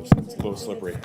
It's a little slippery.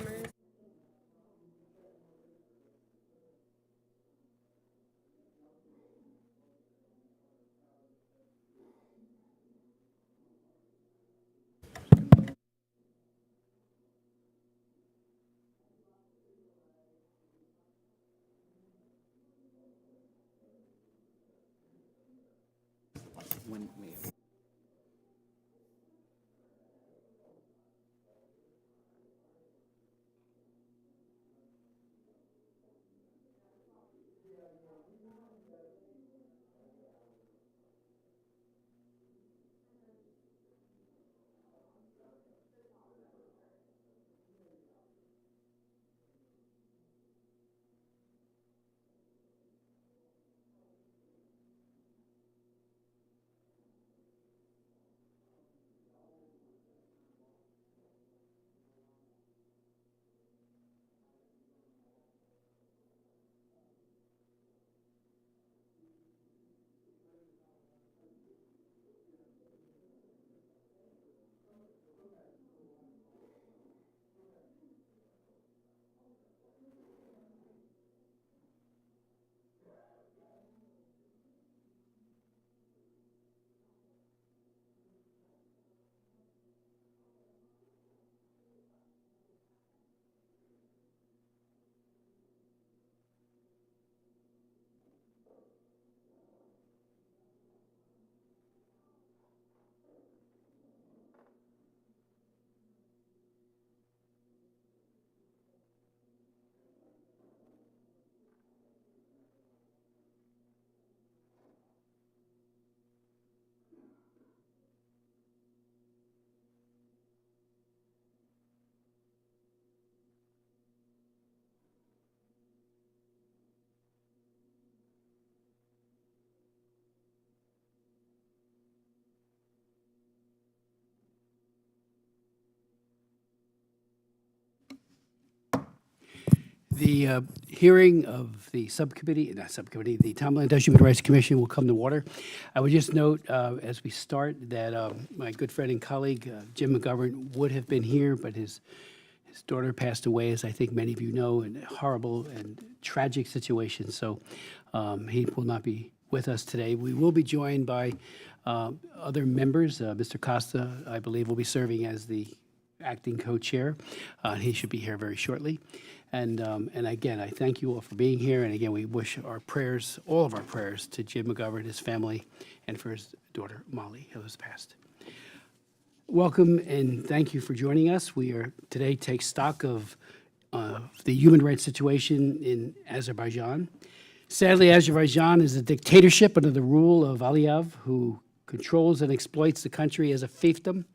The hearing of the subcommittee, not subcommittee, the Tom Lantos Human Rights Commission will come to order. I would just note as we start that my good friend and colleague, Jim McGovern, would have been here, but his daughter passed away, as I think many of you know, in a horrible and tragic situation. So he will not be with us today. We will be joined by other members. Mr. Costa, I believe, will be serving as the acting co-chair. He should be here very shortly. And again, I thank you all for being here. And again, we wish our prayers, all of our prayers, to Jim McGovern, his family, and for his daughter, Molly, who has passed. Welcome and thank you for joining us. We are today take stock of the human rights situation in Azerbaijan. Sadly, Azerbaijan is a dictatorship under the rule of Aliyev, who controls and exploits the country as a fiefdom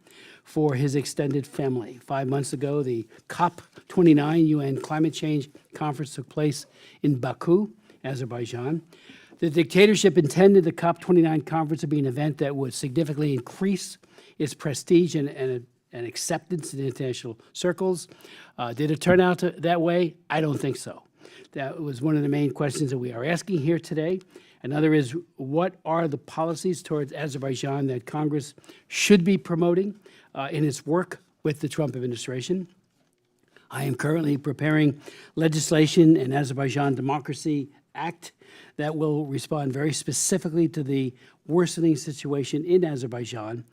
for his extended family. 5 months ago, the COP29 UN Climate Change Conference took place in Baku, Azerbaijan. The dictatorship intended the COP29 conference to be an event that would significantly increase its prestige and acceptance in international circles. Did it turn out that way? I don't think so. That was one of the main questions that we are asking here today. Another is, what are the policies towards Azerbaijan that Congress should be promoting in its work with the Trump administration? I am currently preparing legislation in Azerbaijan Democracy Act that will respond very specifically to the worsening situation in Azerbaijan,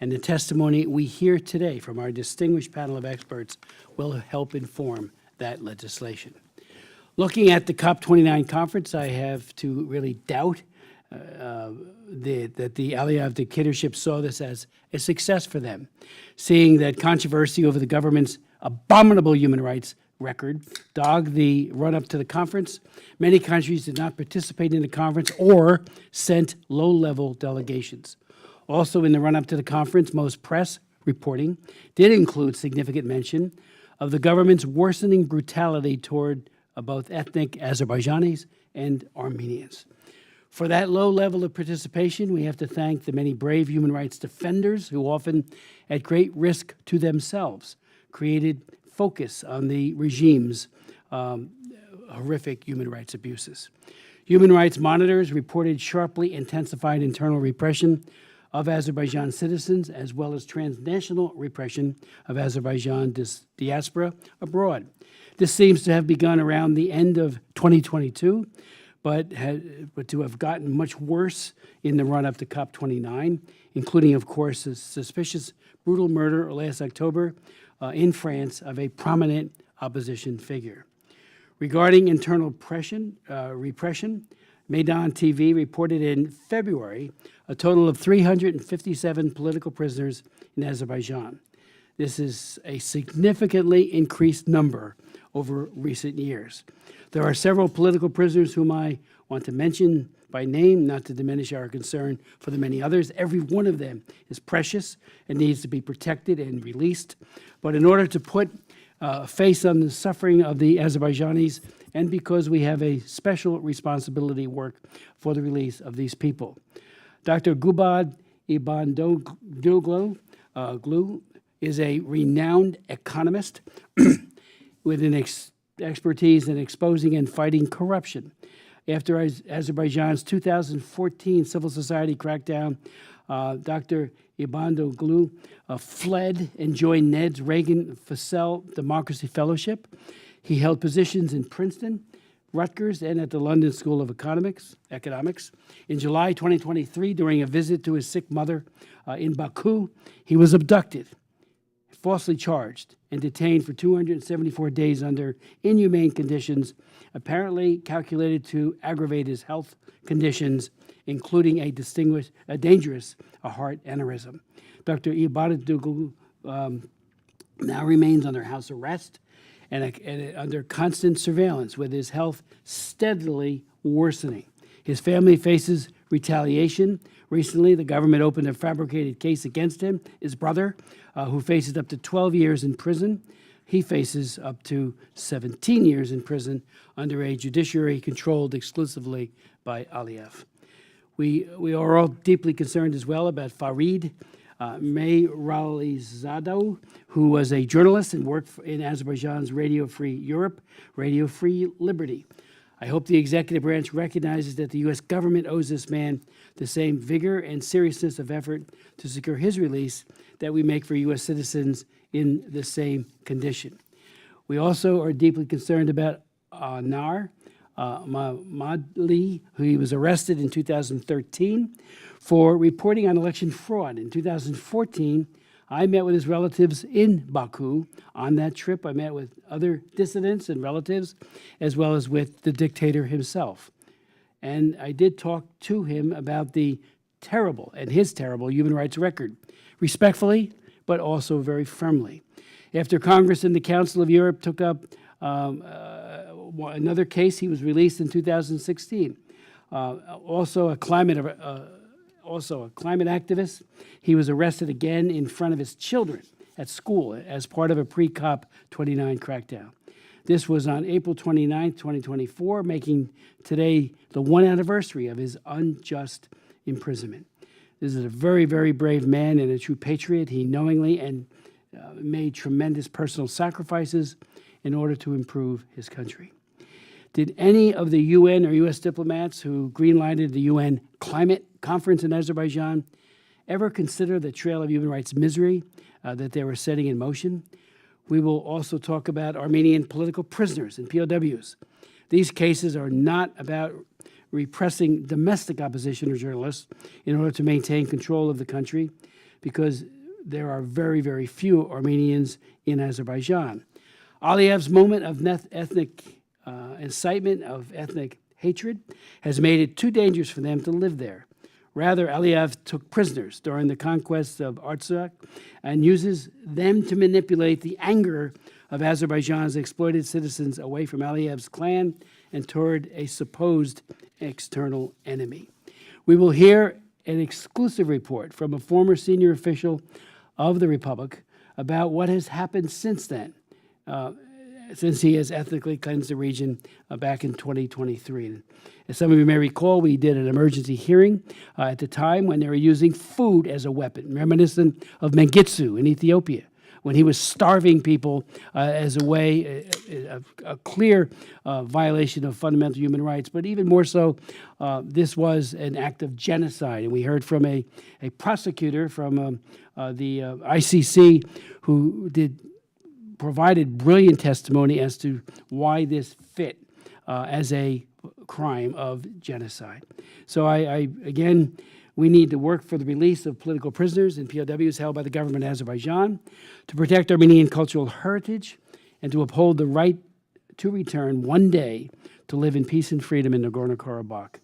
and the testimony we hear today from our distinguished panel of experts will help inform that legislation. Looking at the COP29 conference, I have to really doubt that the Aliyev dictatorship saw this as a success for them, seeing that controversy over the government's abominable human rights record dogged the run-up to the conference. Many countries did not participate in the conference or sent low-level delegations. Also, in the run-up to the conference, most press reporting did include significant mention of the government's worsening brutality toward both ethnic Azerbaijanis and Armenians. For that low level of participation, we have to thank the many brave human rights defenders who, often at great risk to themselves, created focus on the regime's horrific human rights abuses. Human rights monitors reported sharply intensified internal repression of Azerbaijan citizens, as well as transnational repression of Azerbaijan diaspora abroad. This seems to have begun around the end of 2022, but to have gotten much worse in the run-up to COP29, including, of course, a suspicious, brutal murder last October in France of a prominent opposition figure. Regarding internal repression, Maidan TV reported in February a total of 357 political prisoners in Azerbaijan. This is a significantly increased number over recent years. There are several political prisoners whom I want to mention by name, not to diminish our concern for the many others. Every one of them is precious and needs to be protected and released. But in order to put a face on the suffering of the Azerbaijanis, and because we have a special responsibility work for the release of these people. Dr. Gubad Ibandoglu is a renowned economist with an expertise in exposing and fighting corruption. After Azerbaijan's 2014 civil society crackdown, Dr. Ibandoglu fled and joined Ned's Reagan Fassel Democracy Fellowship. He held positions in Princeton, Rutgers, and at the London School of Economics. In July 2023, during a visit to his sick mother in Baku, he was abducted, falsely charged, and detained for 274 days under inhumane conditions, apparently calculated to aggravate his health conditions, including a dangerous heart aneurysm. Dr. Ibadoglu now remains under house arrest and under constant surveillance, with his health steadily worsening. His family faces retaliation. Recently, the government opened a fabricated case against him, his brother, who faces up to 12 years in prison. He faces up to 17 years in prison under a judiciary controlled exclusively by Aliyev. We are all deeply concerned as well about Farid Mehralizadeh, who was a journalist and worked in Azerbaijan's Radio Free Europe, Radio Free Liberty. I hope the executive branch recognizes that the U.S. government owes this man the same vigor and seriousness of effort to secure his release that we make for U.S. citizens in the same condition. We also are deeply concerned about Nar Mahmadli, who he was arrested in 2013 for reporting on election fraud. In 2014, I met with his relatives in Baku. On that trip, I met with other dissidents and relatives, as well as with the dictator himself. And I did talk to him about the his terrible human rights record, respectfully, but also very firmly. After Congress and the Council of Europe took up another case, he was released in 2016. Also a climate activist, he was arrested again in front of his children at school as part of a pre-COP29 crackdown. This was on April 29, 2024, making today the 1 anniversary of his unjust imprisonment. This is a very, very brave man and a true patriot. He knowingly and made tremendous personal sacrifices in order to improve his country. Did any of the UN or U.S. diplomats who greenlighted the UN climate conference in Azerbaijan ever consider the trail of human rights misery that they were setting in motion? We will also talk about Armenian political prisoners and POWs. These cases are not about repressing domestic opposition or journalists in order to maintain control of the country, because there are very, very few Armenians in Azerbaijan. Aliyev's moment of ethnic incitement of ethnic hatred has made it too dangerous for them to live there. Rather, Aliyev took prisoners during the conquest of Artsakh and uses them to manipulate the anger of Azerbaijan's exploited citizens away from Aliyev's clan and toward a supposed external enemy. We will hear an exclusive report from a former senior official of the Republic about what has happened since then, since he has ethnically cleansed the region back in 2023. As some of you may recall, we did an emergency hearing at the time when they were using food as a weapon, reminiscent of Mengistu in Ethiopia, when he was starving people as a way, a clear violation of fundamental human rights. But even more so, this was an act of genocide. And we heard from a prosecutor from the ICC who provided brilliant testimony as to why this fit as a crime of genocide. So again, we need to work for the release of political prisoners and POWs held by the government of Azerbaijan, to protect Armenian cultural heritage, and to uphold the right to return one day to live in peace and freedom in Nagorno-Karabakh.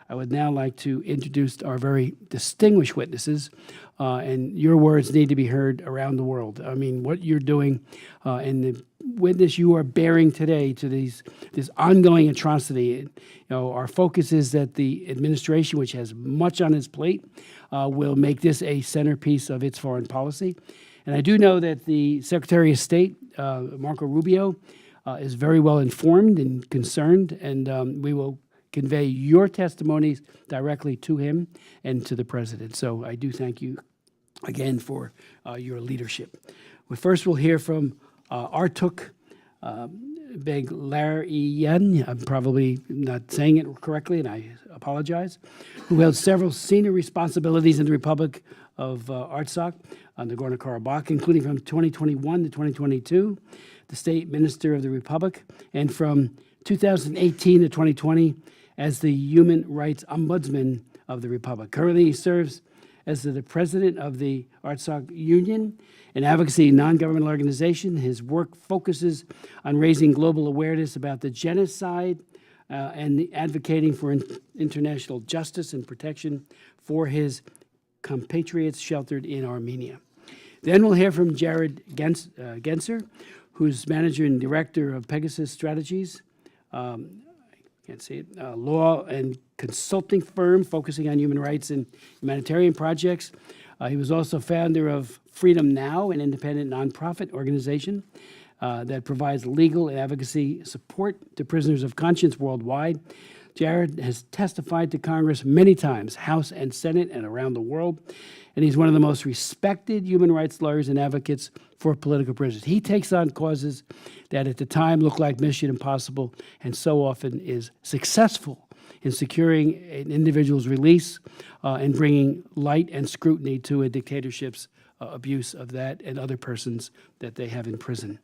I would now like to introduce our very distinguished witnesses, and your words need to be heard around the world. I mean, what you're doing and the witness you are bearing today to this ongoing atrocity. Our focus is that the administration, which has much on its plate, will make this a centerpiece of its foreign policy. And I do know that the Secretary of State, Marco Rubio, is very well informed and concerned, and we will convey your testimonies directly to him and to the President. So I do thank you again for your leadership. First, we'll hear from Artuk Beglarian, I'm probably not saying it correctly, and I apologize, who held several senior responsibilities in the Republic of Artsakh on Nagorno-Karabakh, including from 2021 to 2022, the State Minister of the Republic, and from 2018 to 2020 as the Human Rights Ombudsman of the Republic. Currently, he serves as the President of the Artsakh Union, an advocacy non-governmental organization. His work focuses on raising global awareness about the genocide and advocating for international justice and protection for his compatriots sheltered in Armenia. Then we'll hear from Jared Genser, who's manager and director of Pegasus Strategies, law and consulting firm focusing on human rights and humanitarian projects. He was also founder of Freedom Now, an independent nonprofit organization that provides legal and advocacy support to prisoners of conscience worldwide. Jared has testified to Congress many times, House and Senate, and around the world, and he's one of the most respected human rights lawyers and advocates for political prisoners. He takes on causes that at the time looked like mission impossible, and so often is successful in securing an individual's release and bringing light and scrutiny to a dictatorship's abuse of that and other persons that they have in prison.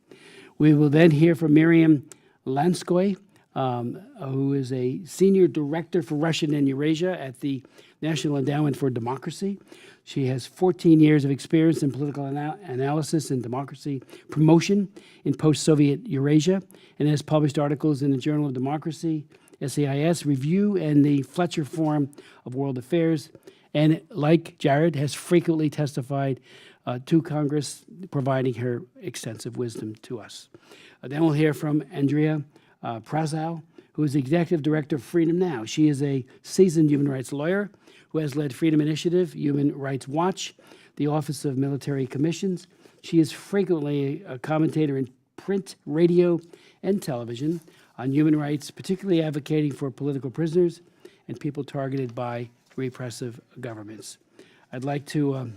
We will then hear from Miriam Lanskoy, who is a senior director for Russian and Eurasia at the National Endowment for Democracy. She has 14 years of experience in political analysis and democracy promotion in post-Soviet Eurasia, and has published articles in the Journal of Democracy, SAIS Review, and the Fletcher Forum of World Affairs, and like Jared, has frequently testified to Congress, providing her extensive wisdom to us. Then we'll hear from Andrea Prazow, who is the executive director of Freedom Now. She is a seasoned human rights lawyer who has led Freedom Initiative, Human Rights Watch, the Office of Military Commissions. She is frequently a commentator in print, radio, and television on human rights, particularly advocating for political prisoners and people targeted by repressive governments. I'd like to,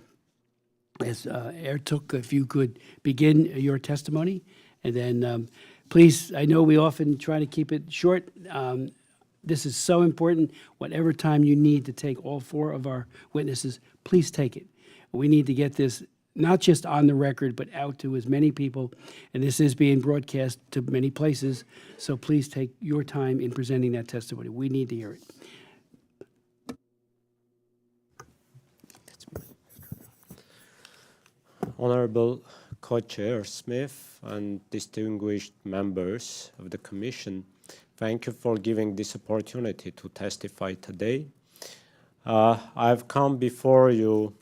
as Ertuk, if you could begin your testimony, and then please, I know we often try to keep it short. This is so important. Whatever time you need to take all four of our witnesses, please take it. We need to get this not just on the record, but out to as many people. And this is being broadcast to many places. So please take your time in presenting that testimony. We need to hear it. Honorable Co-Chair Smith and distinguished members of the Commission, thank you for giving this opportunity to testify today. I've come before you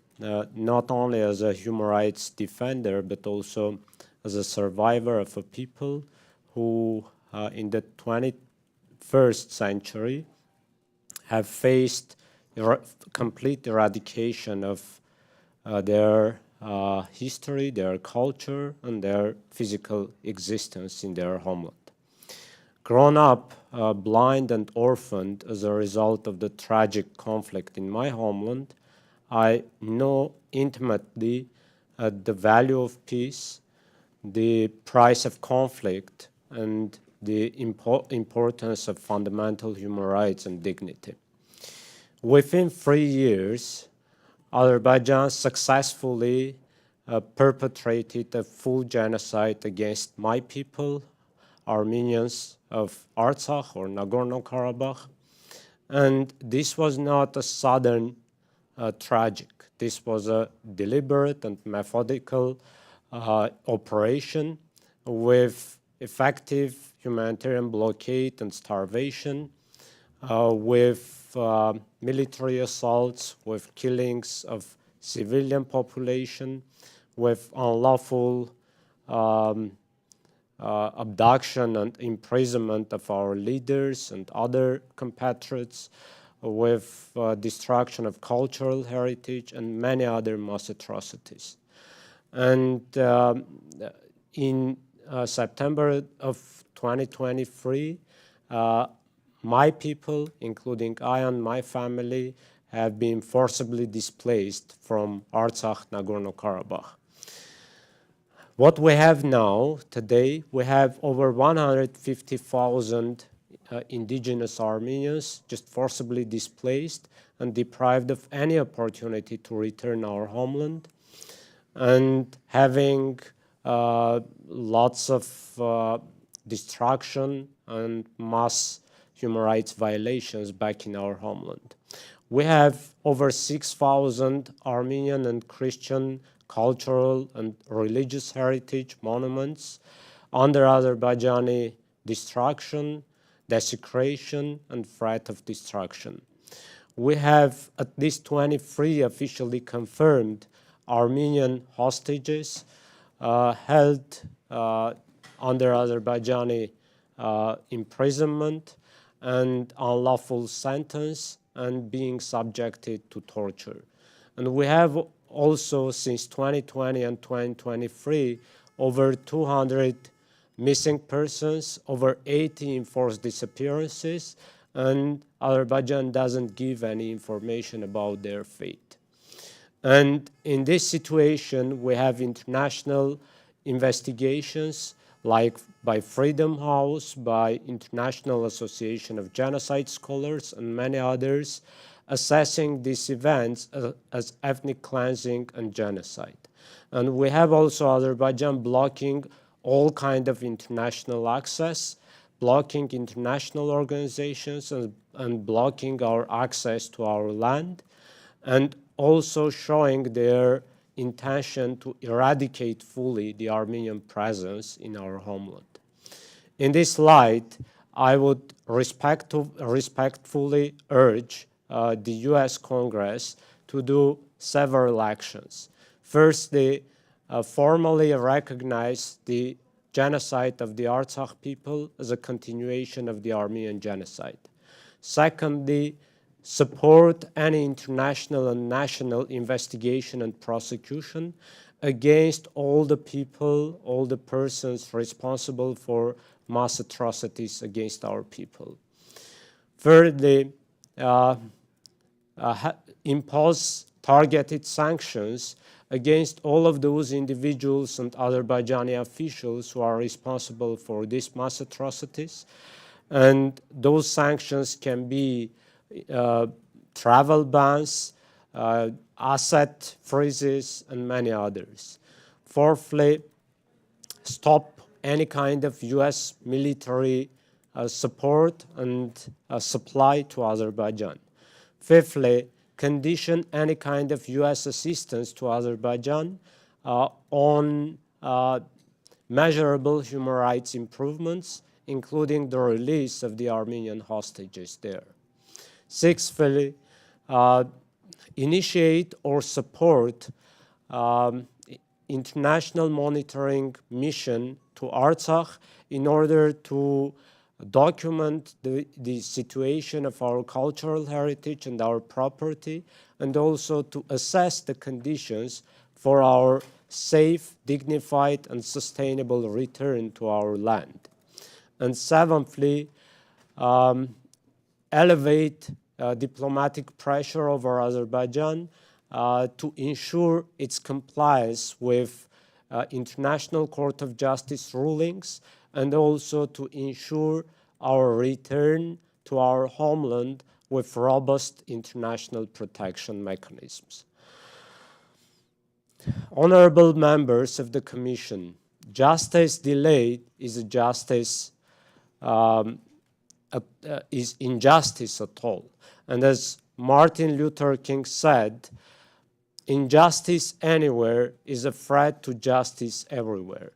not only as a human rights defender, but also as a survivor of a people who in the 21st century have faced complete eradication of their history, their culture, and their physical existence in their homeland. Grown up blind and orphaned as a result of the tragic conflict in my homeland, I know intimately the value of peace, the price of conflict, and the importance of fundamental human rights and dignity. Within 3 years, Azerbaijan successfully perpetrated a full genocide against my people, Armenians of Artsakh or Nagorno-Karabakh. And this was not a sudden tragic. This was a deliberate and methodical operation with effective humanitarian blockade and starvation, with military assaults, with killings of civilian population, with unlawful abduction and imprisonment of our leaders and other compatriots, with destruction of cultural heritage and many other mass atrocities. And in September of 2023, my people, including I and my family, have been forcibly displaced from Artsakh, Nagorno-Karabakh. What we have now, today, we have over 150,000 indigenous Armenians just forcibly displaced and deprived of any opportunity to return our homeland, and having lots of destruction and mass human rights violations back in our homeland. We have over 6,000 Armenian and Christian cultural and religious heritage monuments under Azerbaijani destruction, desecration, and threat of destruction. We have at least 23 officially confirmed Armenian hostages held under Azerbaijani imprisonment and unlawful sentence and being subjected to torture. And we have also, since 2020 and 2023, over 200 missing persons, over 80 enforced disappearances, and Azerbaijan doesn't give any information about their fate. And in this situation, we have international investigations like by Freedom House, by International Association of Genocide Scholars, and many others, assessing these events as ethnic cleansing and genocide. And we have also Azerbaijan blocking all kind of international access, blocking international organizations, and blocking our access to our land, and also showing their intention to eradicate fully the Armenian presence in our homeland. In this light, I would respectfully urge the US Congress to do several actions. Firstly, formally recognize the genocide of the Artsakh people as a continuation of the Armenian genocide. Secondly, support any international and national investigation and prosecution against all the people, all the persons responsible for mass atrocities against our people. Thirdly, impose targeted sanctions against all of those individuals and Azerbaijani officials who are responsible for these mass atrocities. And those sanctions can be travel bans, asset freezes, and many others. Fourthly, stop any kind of US military support and supply to Azerbaijan. Fifthly, condition any kind of US assistance to Azerbaijan on measurable human rights improvements, including the release of the Armenian hostages there. Sixthly, initiate or support international monitoring mission to Artsakh in order to document the situation of our cultural heritage and our property, and also to assess the conditions for our safe, dignified, and sustainable return to our land. And seventhly, elevate diplomatic pressure over Azerbaijan to ensure its compliance with International Court of Justice rulings, and also to ensure our return to our homeland with robust international protection mechanisms. Honorable members of the Commission, justice delayed is is injustice at all. And as Martin Luther King said, injustice anywhere is a threat to justice everywhere.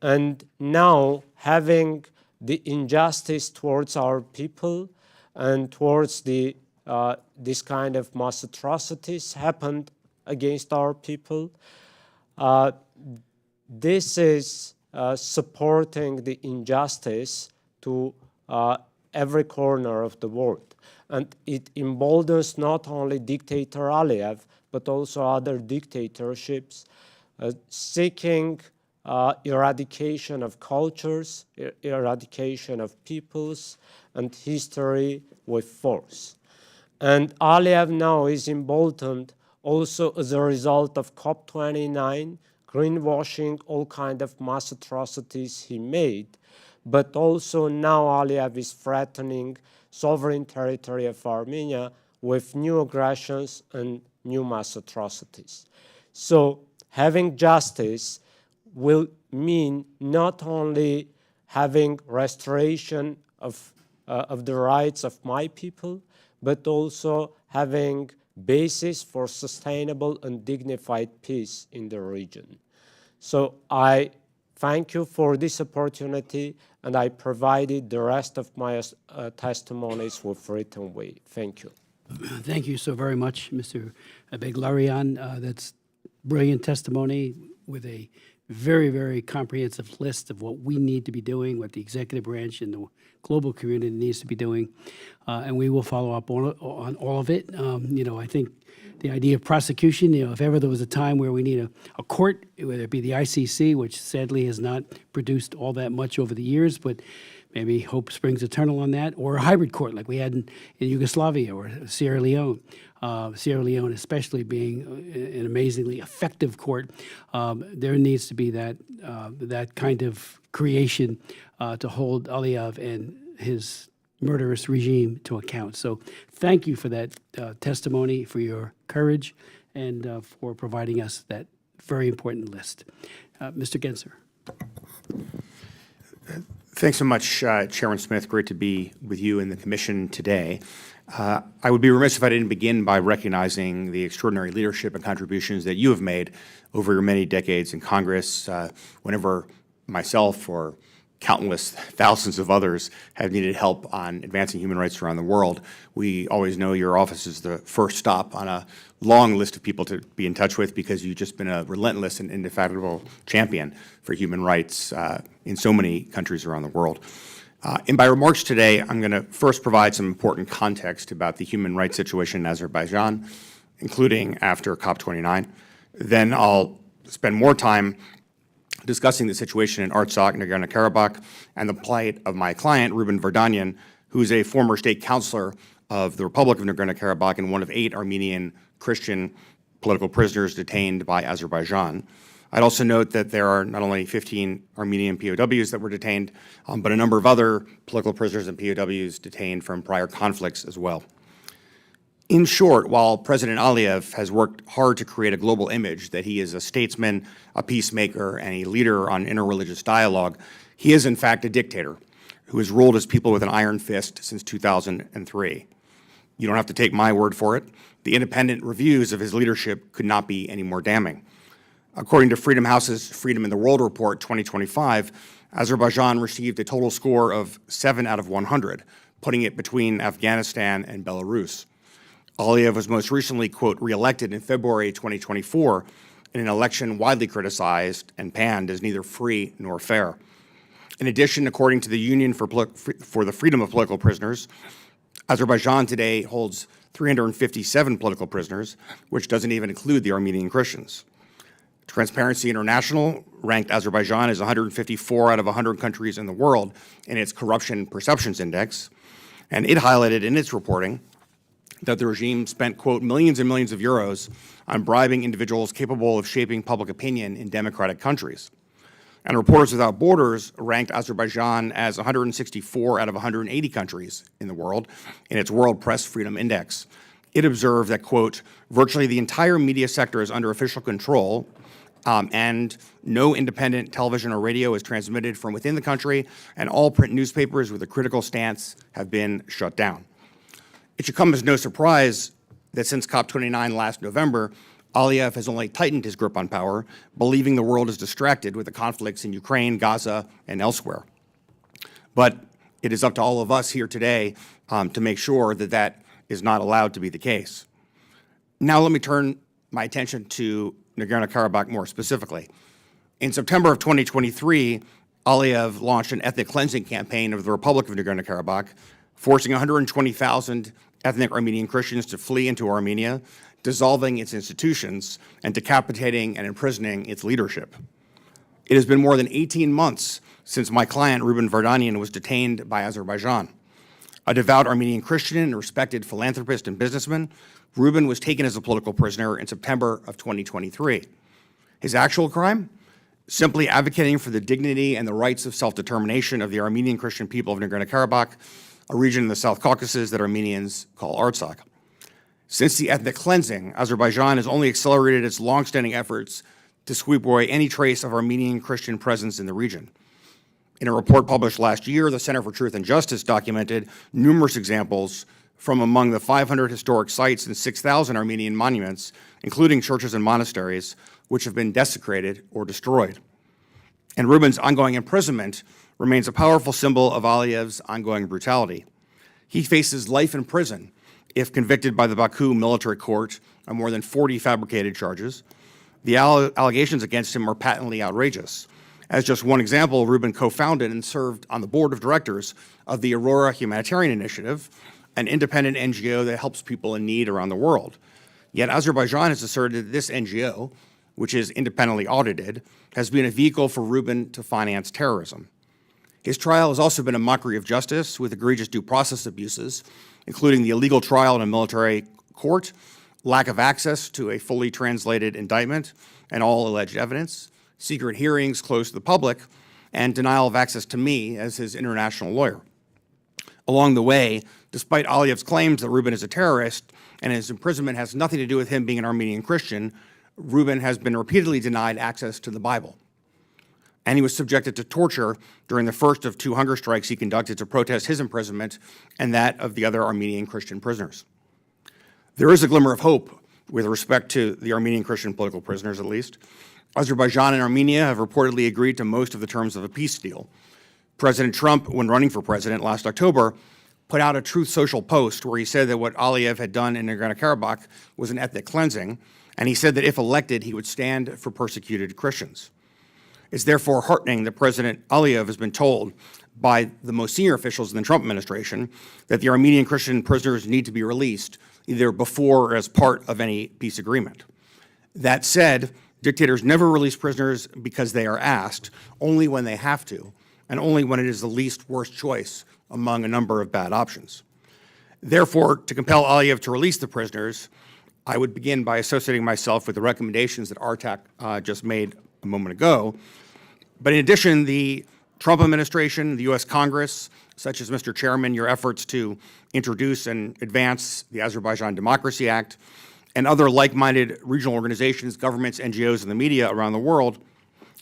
And now, having the injustice towards our people and towards this kind of mass atrocities happened against our people, this is supporting the injustice to every corner of the world. And it emboldens not only dictator Aliyev, but also other dictatorships seeking eradication of cultures, eradication of peoples, and history with force. And Aliyev now is emboldened also as a result of COP29, greenwashing, all kind of mass atrocities he made, but also now Aliyev is threatening sovereign territory of Armenia with new aggressions and new mass atrocities. So having justice will mean not only having restoration of the rights of my people, but also having basis for sustainable and dignified peace in the region. So I thank you for this opportunity, and I provided the rest of my testimonies with written way. Thank you. Thank you so very much, Mr. Beglarian. That's brilliant testimony with a very, very comprehensive list of what we need to be doing, what the executive branch and the global community needs to be doing, and we will follow up on all of it. I think the idea of prosecution, if ever there was a time where we need a court, whether it be the ICC, which sadly has not produced all that much over the years, but maybe hope springs eternal on that, or a hybrid court like we had in Yugoslavia or Sierra Leone. Sierra Leone especially being an amazingly effective court, there needs to be that kind of creation to hold Aliyev and his murderous regime to account. So thank you for that testimony, for your courage, and for providing us that very important list. Mr. Genser. Thanks so much, Chairman Smith. Great to be with you and the Commission today. I would be remiss if I didn't begin by recognizing the extraordinary leadership and contributions that you have made over your many decades in Congress. Whenever myself or countless thousands of others have needed help on advancing human rights around the world, we always know your office is the first stop on a long list of people to be in touch with, because you've just been a relentless and indefatigable champion for human rights in so many countries around the world. In my remarks today, I'm going to first provide some important context about the human rights situation in Azerbaijan, including after COP29. Then I'll spend more time discussing the situation in Artsakh, Nagorno-Karabakh, and the plight of my client, Ruben Vardanyan, who is a former state councilor of the Republic of Nagorno-Karabakh and one of 8 Armenian Christian political prisoners detained by Azerbaijan. I'd also note that there are not only 15 Armenian POWs that were detained, but a number of other political prisoners and POWs detained from prior conflicts as well. In short, while President Aliyev has worked hard to create a global image that he is a statesman, a peacemaker, and a leader on interreligious dialogue, he is in fact a dictator who has ruled his people with an iron fist since 2003. You don't have to take my word for it. The independent reviews of his leadership could not be any more damning. According to Freedom House's Freedom in the World Report 2025, Azerbaijan received a total score of 7 out of 100, putting it between Afghanistan and Belarus. Aliyev was most recently, quote, reelected in February 2024 in an election widely criticized and panned as neither free nor fair. In addition, according to the Union for the Freedom of Political Prisoners, Azerbaijan today holds 357 political prisoners, which doesn't even include the Armenian Christians. Transparency International ranked Azerbaijan as 154 out of 100 countries in the world in its Corruption Perceptions Index, and it highlighted in its reporting that the regime spent, quote, millions and millions of euros on bribing individuals capable of shaping public opinion in democratic countries. And Reporters Without Borders ranked Azerbaijan as 164 out of 180 countries in the world in its World Press Freedom Index. It observed that, quote, virtually the entire media sector is under official control, and no independent television or radio is transmitted from within the country, and all print newspapers with a critical stance have been shut down. It should come as no surprise that since COP29 last November, Aliyev has only tightened his grip on power, believing the world is distracted with the conflicts in Ukraine, Gaza, and elsewhere. But it is up to all of us here today to make sure that that is not allowed to be the case. Now let me turn my attention to Nagorno-Karabakh more specifically. In September of 2023, Aliyev launched an ethnic cleansing campaign of the Republic of Nagorno-Karabakh, forcing 120,000 ethnic Armenian Christians to flee into Armenia, dissolving its institutions, and decapitating and imprisoning its leadership. It has been more than 18 months since my client, Ruben Vardanian, was detained by Azerbaijan. A devout Armenian Christian and respected philanthropist and businessman, Ruben was taken as a political prisoner in September of 2023. His actual crime? Simply advocating for the dignity and the rights of self-determination of the Armenian Christian people of Nagorno-Karabakh, a region in the South Caucasus that Armenians call Artsakh. Since the ethnic cleansing, Azerbaijan has only accelerated its longstanding efforts to sweep away any trace of Armenian Christian presence in the region. In a report published last year, the Center for Truth and Justice documented numerous examples from among the 500 historic sites and 6,000 Armenian monuments, including churches and monasteries, which have been desecrated or destroyed. And Ruben's ongoing imprisonment remains a powerful symbol of Aliyev's ongoing brutality. He faces life in prison if convicted by the Baku military court on more than 40 fabricated charges. The allegations against him are patently outrageous. As just one example, Ruben co-founded and served on the board of directors of the Aurora Humanitarian Initiative, an independent NGO that helps people in need around the world. Yet Azerbaijan has asserted that this NGO, which is independently audited, has been a vehicle for Ruben to finance terrorism. His trial has also been a mockery of justice with egregious due process abuses, including the illegal trial in a military court, lack of access to a fully translated indictment and all alleged evidence, secret hearings closed to the public, and denial of access to me as his international lawyer. Along the way, despite Aliyev's claims that Ruben is a terrorist and his imprisonment has nothing to do with him being an Armenian Christian, Ruben has been repeatedly denied access to the Bible. And he was subjected to torture during the first of 2 hunger strikes he conducted to protest his imprisonment and that of the other Armenian Christian prisoners. There is a glimmer of hope with respect to the Armenian Christian political prisoners, at least. Azerbaijan and Armenia have reportedly agreed to most of the terms of a peace deal. President Trump, when running for president last October, put out a Truth Social post where he said that what Aliyev had done in Nagorno-Karabakh was an ethnic cleansing, and he said that if elected, he would stand for persecuted Christians. It's therefore heartening that President Aliyev has been told by the most senior officials in the Trump administration that the Armenian Christian prisoners need to be released either before or as part of any peace agreement. That said, dictators never release prisoners because they are asked, only when they have to, and only when it is the least worst choice among a number of bad options. Therefore, to compel Aliyev to release the prisoners, I would begin by associating myself with the recommendations that Artak just made a moment ago. But in addition, the Trump administration, the U.S. Congress, such as Mr. Chairman, your efforts to introduce and advance the Azerbaijan Democracy Act, and other like-minded regional organizations, governments, NGOs, and the media around the world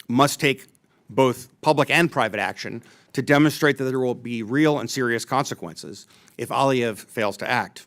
must take both public and private action to demonstrate that there will be real and serious consequences if Aliyev fails to act.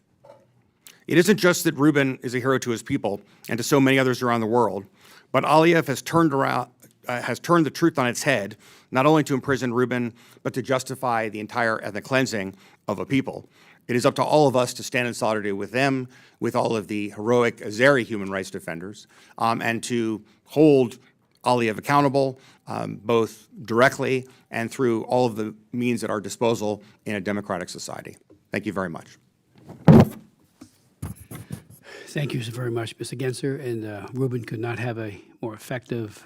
It isn't just that Ruben is a hero to his people and to so many others around the world, but Aliyev has turned the truth on its head, not only to imprison Ruben, but to justify the entire ethnic cleansing of a people. It is up to all of us to stand in solidarity with them, with all of the heroic Azeri human rights defenders, and to hold Aliyev accountable, both directly and through all of the means at our disposal in a democratic society. Thank you very much. Thank you so very much, Mr. Genser. And Ruben could not have a more effective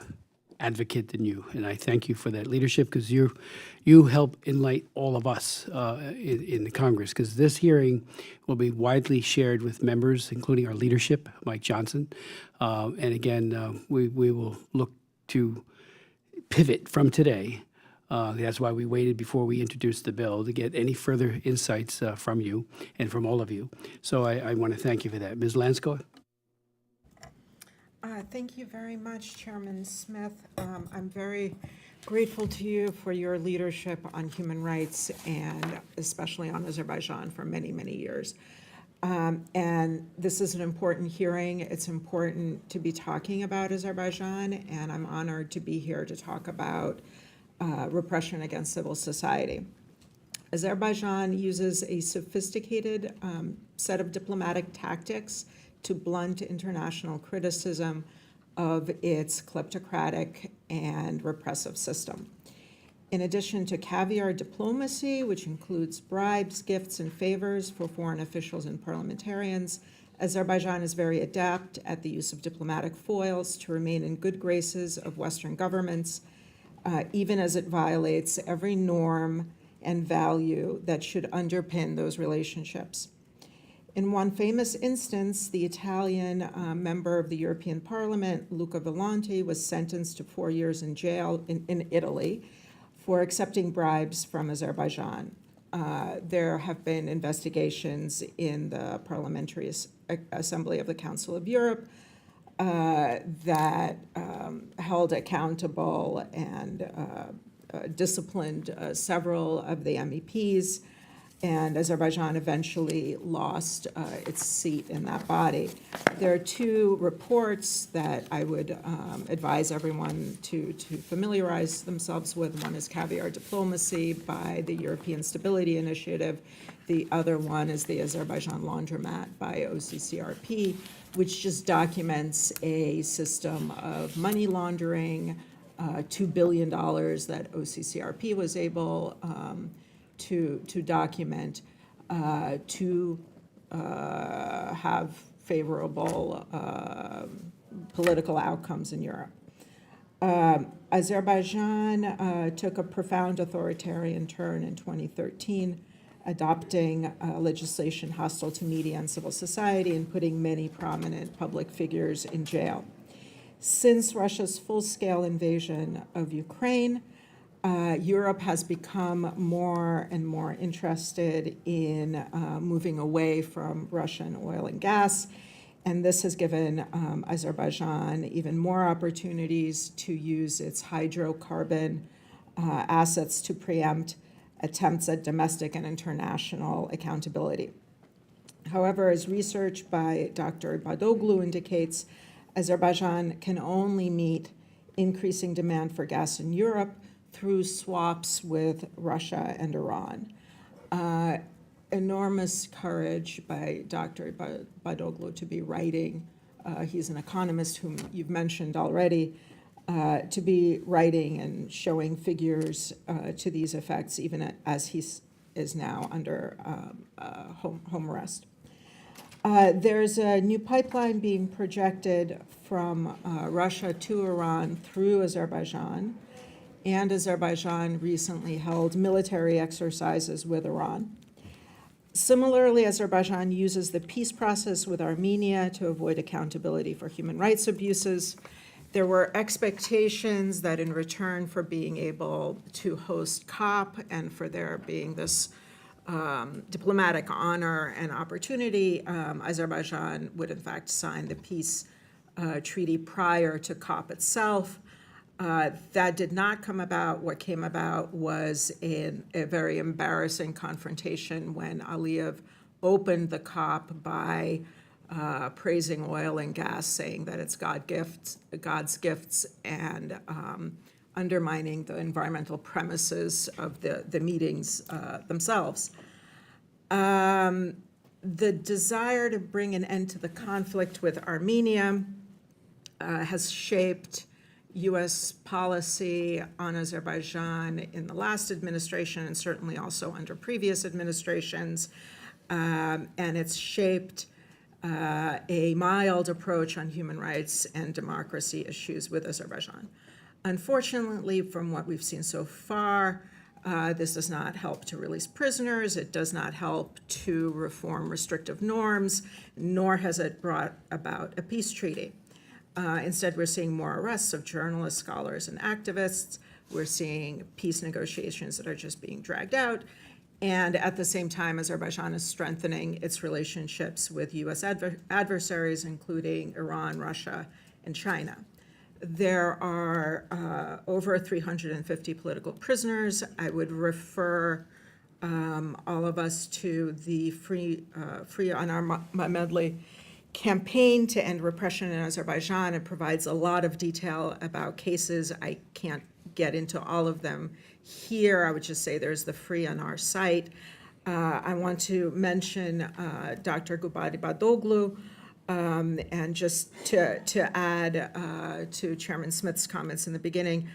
advocate than you. And I thank you for that leadership, because you help enlighten all of us in the Congress, because this hearing will be widely shared with members, including our leadership, Mike Johnson. And again, we will look to pivot from today. That's why we waited before we introduced the bill, to get any further insights from you and from all of you. So I want to thank you for that. Ms. Lansko? Thank you very much, Chairman Smith. I'm very grateful to you for your leadership on human rights, and especially on Azerbaijan, for many, many years. And this is an important hearing. It's important to be talking about Azerbaijan, and I'm honored to be here to talk about repression against civil society. Azerbaijan uses a sophisticated set of diplomatic tactics to blunt international criticism of its kleptocratic and repressive system. In addition to caviar diplomacy, which includes bribes, gifts, and favors for foreign officials and parliamentarians, Azerbaijan is very adept at the use of diplomatic foils to remain in good graces of Western governments, even as it violates every norm and value that should underpin those relationships. In one famous instance, the Italian member of the European Parliament, Luca Volonti, was sentenced to 4 years in jail in Italy for accepting bribes from Azerbaijan. There have been investigations in the Parliamentary Assembly of the Council of Europe that held accountable and disciplined several of the MEPs, and Azerbaijan eventually lost its seat in that body. There are two reports that I would advise everyone to familiarize themselves with. One is Caviar Diplomacy by the European Stability Initiative. The other one is the Azerbaijan Laundromat by OCCRP, which just documents a system of money laundering, $2 billion that OCCRP was able to document to have favorable political outcomes in Europe. Azerbaijan took a profound authoritarian turn in 2013, adopting legislation hostile to media and civil society and putting many prominent public figures in jail. Since Russia's full-scale invasion of Ukraine, Europe has become more and more interested in moving away from Russian oil and gas, and this has given Azerbaijan even more opportunities to use its hydrocarbon assets to preempt attempts at domestic and international accountability. However, as research by Dr. Badoglu indicates, Azerbaijan can only meet increasing demand for gas in Europe through swaps with Russia and Iran. Enormous courage by Dr. Badoglu to be writing, he's an economist whom you've mentioned already, to be writing and showing figures to these effects, even as he is now under home arrest. There's a new pipeline being projected from Russia to Iran through Azerbaijan, and Azerbaijan recently held military exercises with Iran. Similarly, Azerbaijan uses the peace process with Armenia to avoid accountability for human rights abuses. There were expectations that in return for being able to host COP and for there being this diplomatic honor and opportunity, Azerbaijan would in fact sign the peace treaty prior to COP itself. That did not come about. What came about was a very embarrassing confrontation when Aliyev opened the COP by praising oil and gas, saying that it's God's gifts, and undermining the environmental premises of the meetings themselves. The desire to bring an end to the conflict with Armenia has shaped U.S. policy on Azerbaijan in the last administration and certainly also under previous administrations, and it's shaped a mild approach on human rights and democracy issues with Azerbaijan. Unfortunately, from what we've seen so far, this does not help to release prisoners. It does not help to reform restrictive norms, nor has it brought about a peace treaty. Instead, we're seeing more arrests of journalists, scholars, and activists. We're seeing peace negotiations that are just being dragged out. And at the same time, Azerbaijan is strengthening its relationships with U.S. adversaries, including Iran, Russia, and China. There are over 350 political prisoners. I would refer all of us to the Free Anar Mammadli campaign to end repression in Azerbaijan. It provides a lot of detail about cases. I can't get into all of them here. I would just say there's the Free Anar site. I want to mention Dr. Gubadi Badoglu, and just to add to Chairman Smith's comments in the beginning,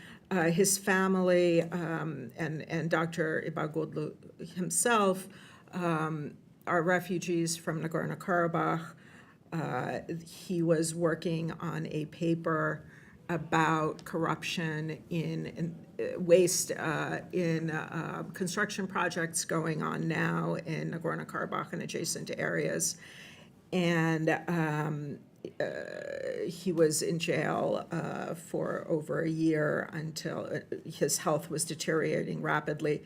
his family and Dr. Ibagoglu himself are refugees from Nagorno-Karabakh. He was working on a paper about corruption in waste in construction projects going on now in Nagorno-Karabakh and adjacent areas. And he was in jail for over a year until his health was deteriorating rapidly.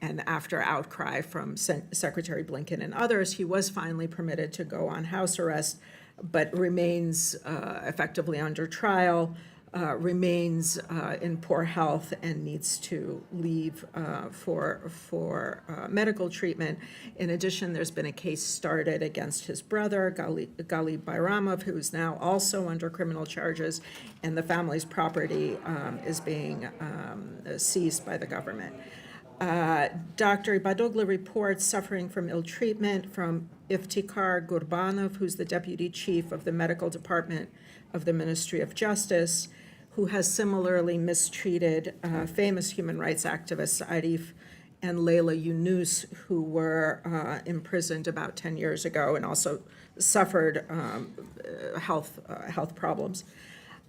And after outcry from Secretary Blinken and others, he was finally permitted to go on house arrest, but remains effectively under trial, remains in poor health, and needs to leave for medical treatment. In addition, there's been a case started against his brother, Gali Bayramov, who is now also under criminal charges, and the family's property is being seized by the government. Dr. Ibadoglu reports suffering from ill treatment from Iftikhar Gurbanov, who's the deputy chief of the medical department of the Ministry of Justice, who has similarly mistreated famous human rights activists Arif and Leila Yunus, who were imprisoned about 10 years ago and also suffered health problems.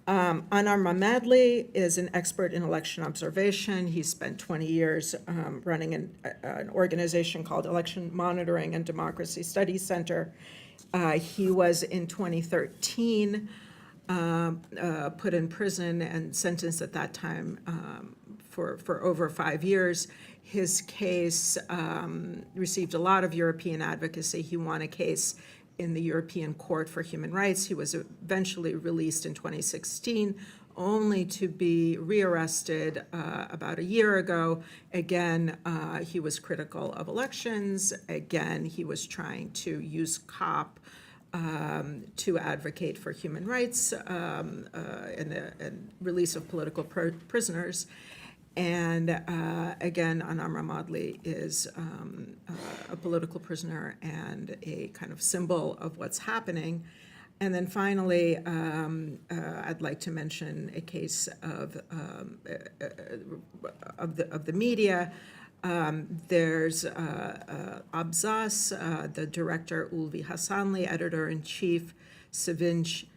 Anar Mammadli is an expert in election observation. He spent 20 years running an organization called Election Monitoring and Democracy Studies Center. He was in 2013 put in prison and sentenced at that time for over 5 years. His case received a lot of European advocacy. He won a case in the European Court for Human Rights. He was eventually released in 2016, only to be rearrested about a year ago. Again, he was critical of elections. Again, he was trying to use COP to advocate for human rights and release of political prisoners. And again, Anar Mammadli is a political prisoner and a kind of symbol of what's happening. And then finally, I'd like to mention a case of the media. There's Abzas, the director Ulvi Hasanli, editor-in-chief Sevinch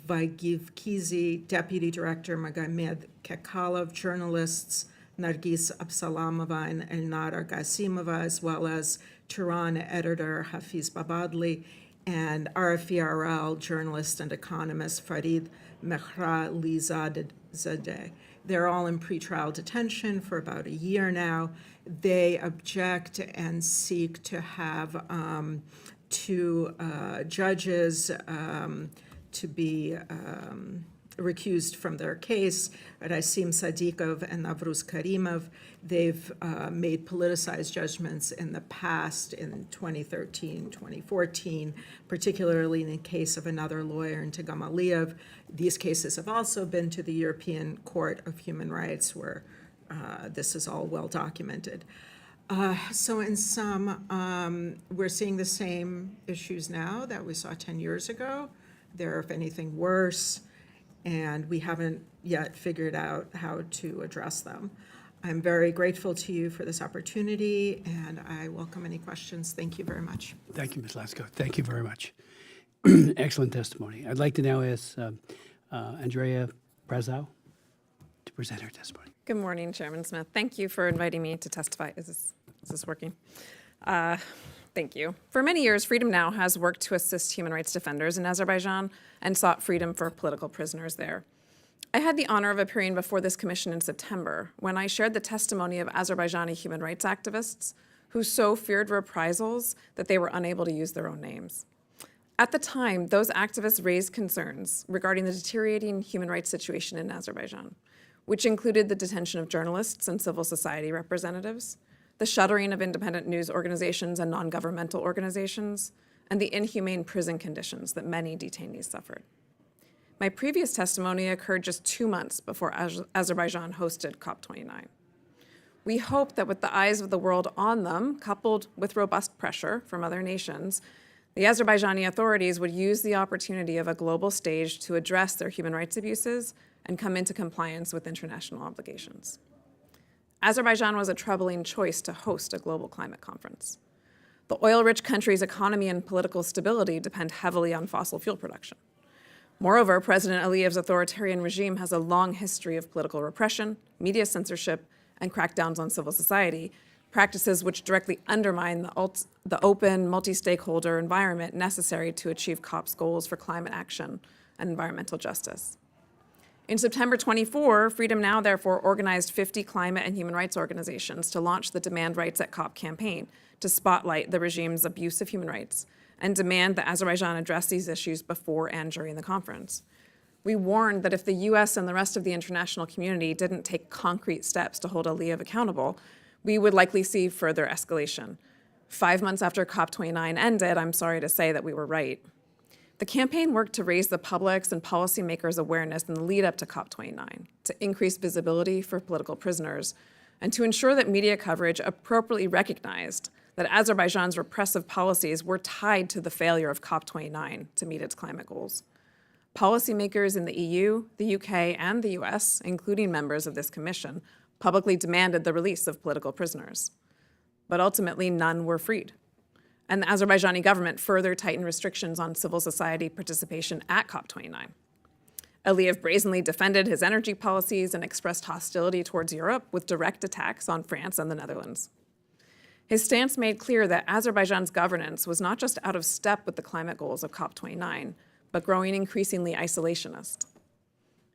Vaigivkizi, deputy director Magomed Kekalov, journalists Nargis Absalamova and Elnara Gasimova, as well as Tehran editor Hafiz Babadli, and RFERL journalist and economist Farid Mehralizadeh. They're all in pretrial detention for about a year now. They object and seek to have two judges to be recused from their case, Rasim Sadikov and Navruz Karimov. They've made politicized judgments in the past, in 2013, 2014, particularly in the case of another lawyer, Intigam Aliyev. These cases have also been to the European Court of Human Rights, where this is all well documented. So in sum, we're seeing the same issues now that we saw 10 years ago. They're, if anything, worse, and we haven't yet figured out how to address them. I'm very grateful to you for this opportunity, and I welcome any questions. Thank you very much. Thank you, Ms. Lasko. Thank you very much. Excellent testimony. I'd like to now ask Andrea Brazow. to present her testimony. Good morning, Chairman Smith. Thank you for inviting me to testify. Is this working? Thank you. For many years, Freedom Now has worked to assist human rights defenders in Azerbaijan and sought freedom for political prisoners there. I had the honor of appearing before this commission in September when I shared the testimony of Azerbaijani human rights activists who so feared reprisals that they were unable to use their own names. At the time, those activists raised concerns regarding the deteriorating human rights situation in Azerbaijan, which included the detention of journalists and civil society representatives, the shuttering of independent news organizations and non-governmental organizations, and the inhumane prison conditions that many detainees suffered. My previous testimony occurred just 2 months before Azerbaijan hosted COP29. We hope that with the eyes of the world on them, coupled with robust pressure from other nations, the Azerbaijani authorities would use the opportunity of a global stage to address their human rights abuses and come into compliance with international obligations. Azerbaijan was a troubling choice to host a global climate conference. The oil-rich country's economy and political stability depend heavily on fossil fuel production. Moreover, President Aliyev's authoritarian regime has a long history of political repression, media censorship, and crackdowns on civil society, practices which directly undermine the open, multi-stakeholder environment necessary to achieve COP's goals for climate action and environmental justice. In September 24, Freedom Now therefore organized 50 climate and human rights organizations to launch the Demand Rights at COP campaign to spotlight the regime's abuse of human rights and demand that Azerbaijan address these issues before and during the conference. We warned that if the US and the rest of the international community didn't take concrete steps to hold Aliyev accountable, we would likely see further escalation. 5 months after COP29 ended, I'm sorry to say that we were right. The campaign worked to raise the public's and policymakers' awareness in the lead up to COP29, to increase visibility for political prisoners, and to ensure that media coverage appropriately recognized that Azerbaijan's repressive policies were tied to the failure of COP29 to meet its climate goals. Policymakers in the EU, the UK, and the US, including members of this commission, publicly demanded the release of political prisoners. But ultimately, none were freed. And the Azerbaijani government further tightened restrictions on civil society participation at COP29. Aliyev brazenly defended his energy policies and expressed hostility towards Europe with direct attacks on France and the Netherlands. His stance made clear that Azerbaijan's governance was not just out of step with the climate goals of COP29, but growing increasingly isolationist.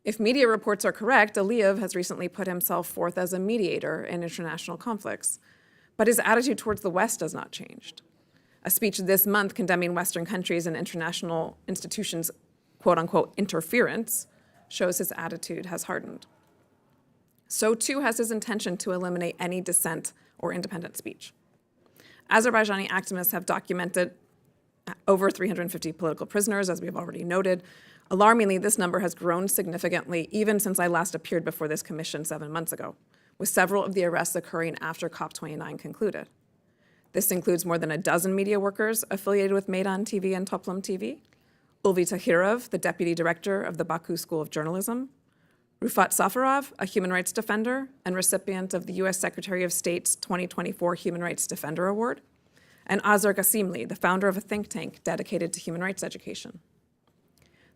If media reports are correct, Aliyev has recently put himself forth as a mediator in international conflicts, but his attitude towards the West has not changed. A speech this month condemning Western countries and international institutions' quote-unquote interference shows his attitude has hardened. So too has his intention to eliminate any dissent or independent speech. Azerbaijani activists have documented over 350 political prisoners, as we've already noted. Alarmingly, this number has grown significantly even since I last appeared before this commission 7 months ago, with several of the arrests occurring after COP29 concluded. This includes more than a dozen media workers affiliated with Meydan TV and Toplum TV, Ulvi Tahirov, the deputy director of the Baku School of Journalism, Rufat Safarov, a human rights defender and recipient of the U.S. Secretary of State's 2024 Human Rights Defender Award, and Azar Ghasimli, the founder of a think tank dedicated to human rights education.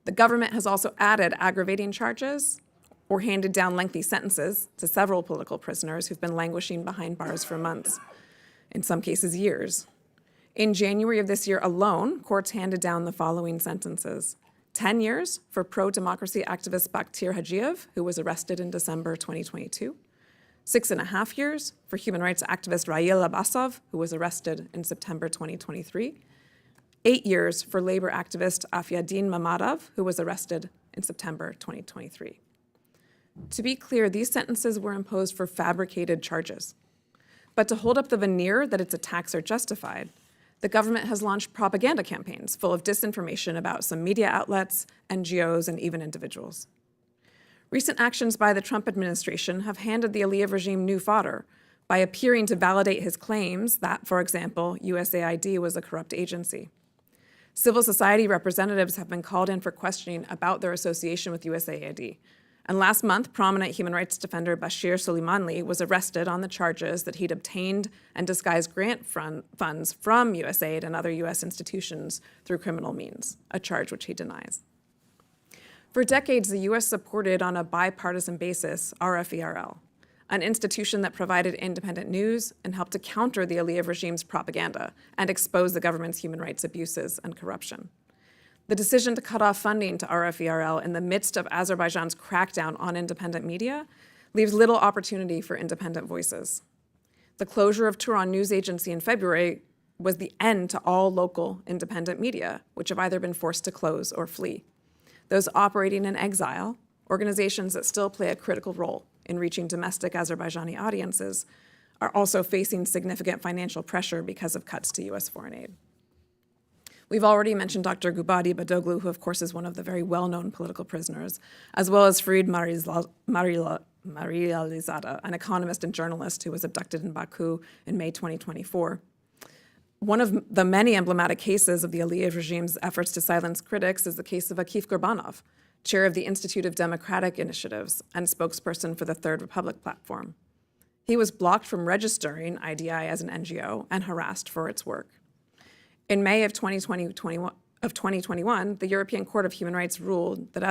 The government has also added aggravating charges or handed down lengthy sentences to several political prisoners who've been languishing behind bars for months, in some cases years. In January of this year alone, courts handed down the following sentences: 10 years for pro-democracy activist Bakhtir Hajiev, who was arrested in December 2022, 6.5 years for human rights activist Rail Abbasov, who was arrested in September 2023, 8 years for labor activist Afiadin Mamadov, who was arrested in September 2023. To be clear, these sentences were imposed for fabricated charges. But to hold up the veneer that its attacks are justified, the government has launched propaganda campaigns full of disinformation about some media outlets, NGOs, and even individuals. Recent actions by the Trump administration have handed the Aliyev regime new fodder by appearing to validate his claims that, for example, USAID was a corrupt agency. Civil society representatives have been called in for questioning about their association with USAID. And last month, prominent human rights defender Bashir Suleimanli was arrested on the charges that he'd obtained and disguised grant funds from USAID and other US institutions through criminal means, a charge which he denies. For decades, the U.S. supported on a bipartisan basis RFERL, an institution that provided independent news and helped to counter the Aliyev regime's propaganda and expose the government's human rights abuses and corruption. The decision to cut off funding to RFERL in the midst of Azerbaijan's crackdown on independent media leaves little opportunity for independent voices. The closure of Turan News Agency in February was the end to all local independent media, which have either been forced to close or flee. Those operating in exile, organizations that still play a critical role in reaching domestic Azerbaijani audiences, are also facing significant financial pressure because of cuts to U.S. foreign aid. We've already mentioned Dr. Gubadi Badoglu, who of course is one of the very well-known political prisoners, as well as Farid Marializada, an economist and journalist who was abducted in Baku in May 2024. One of the many emblematic cases of the Aliyev regime's efforts to silence critics is the case of Akif Gurbanov, chair of the Institute of Democratic Initiatives and spokesperson for the Third Republic platform. He was blocked from registering IDI as an NGO and harassed for its work. In May of 2021, the European Court of Human Rights ruled that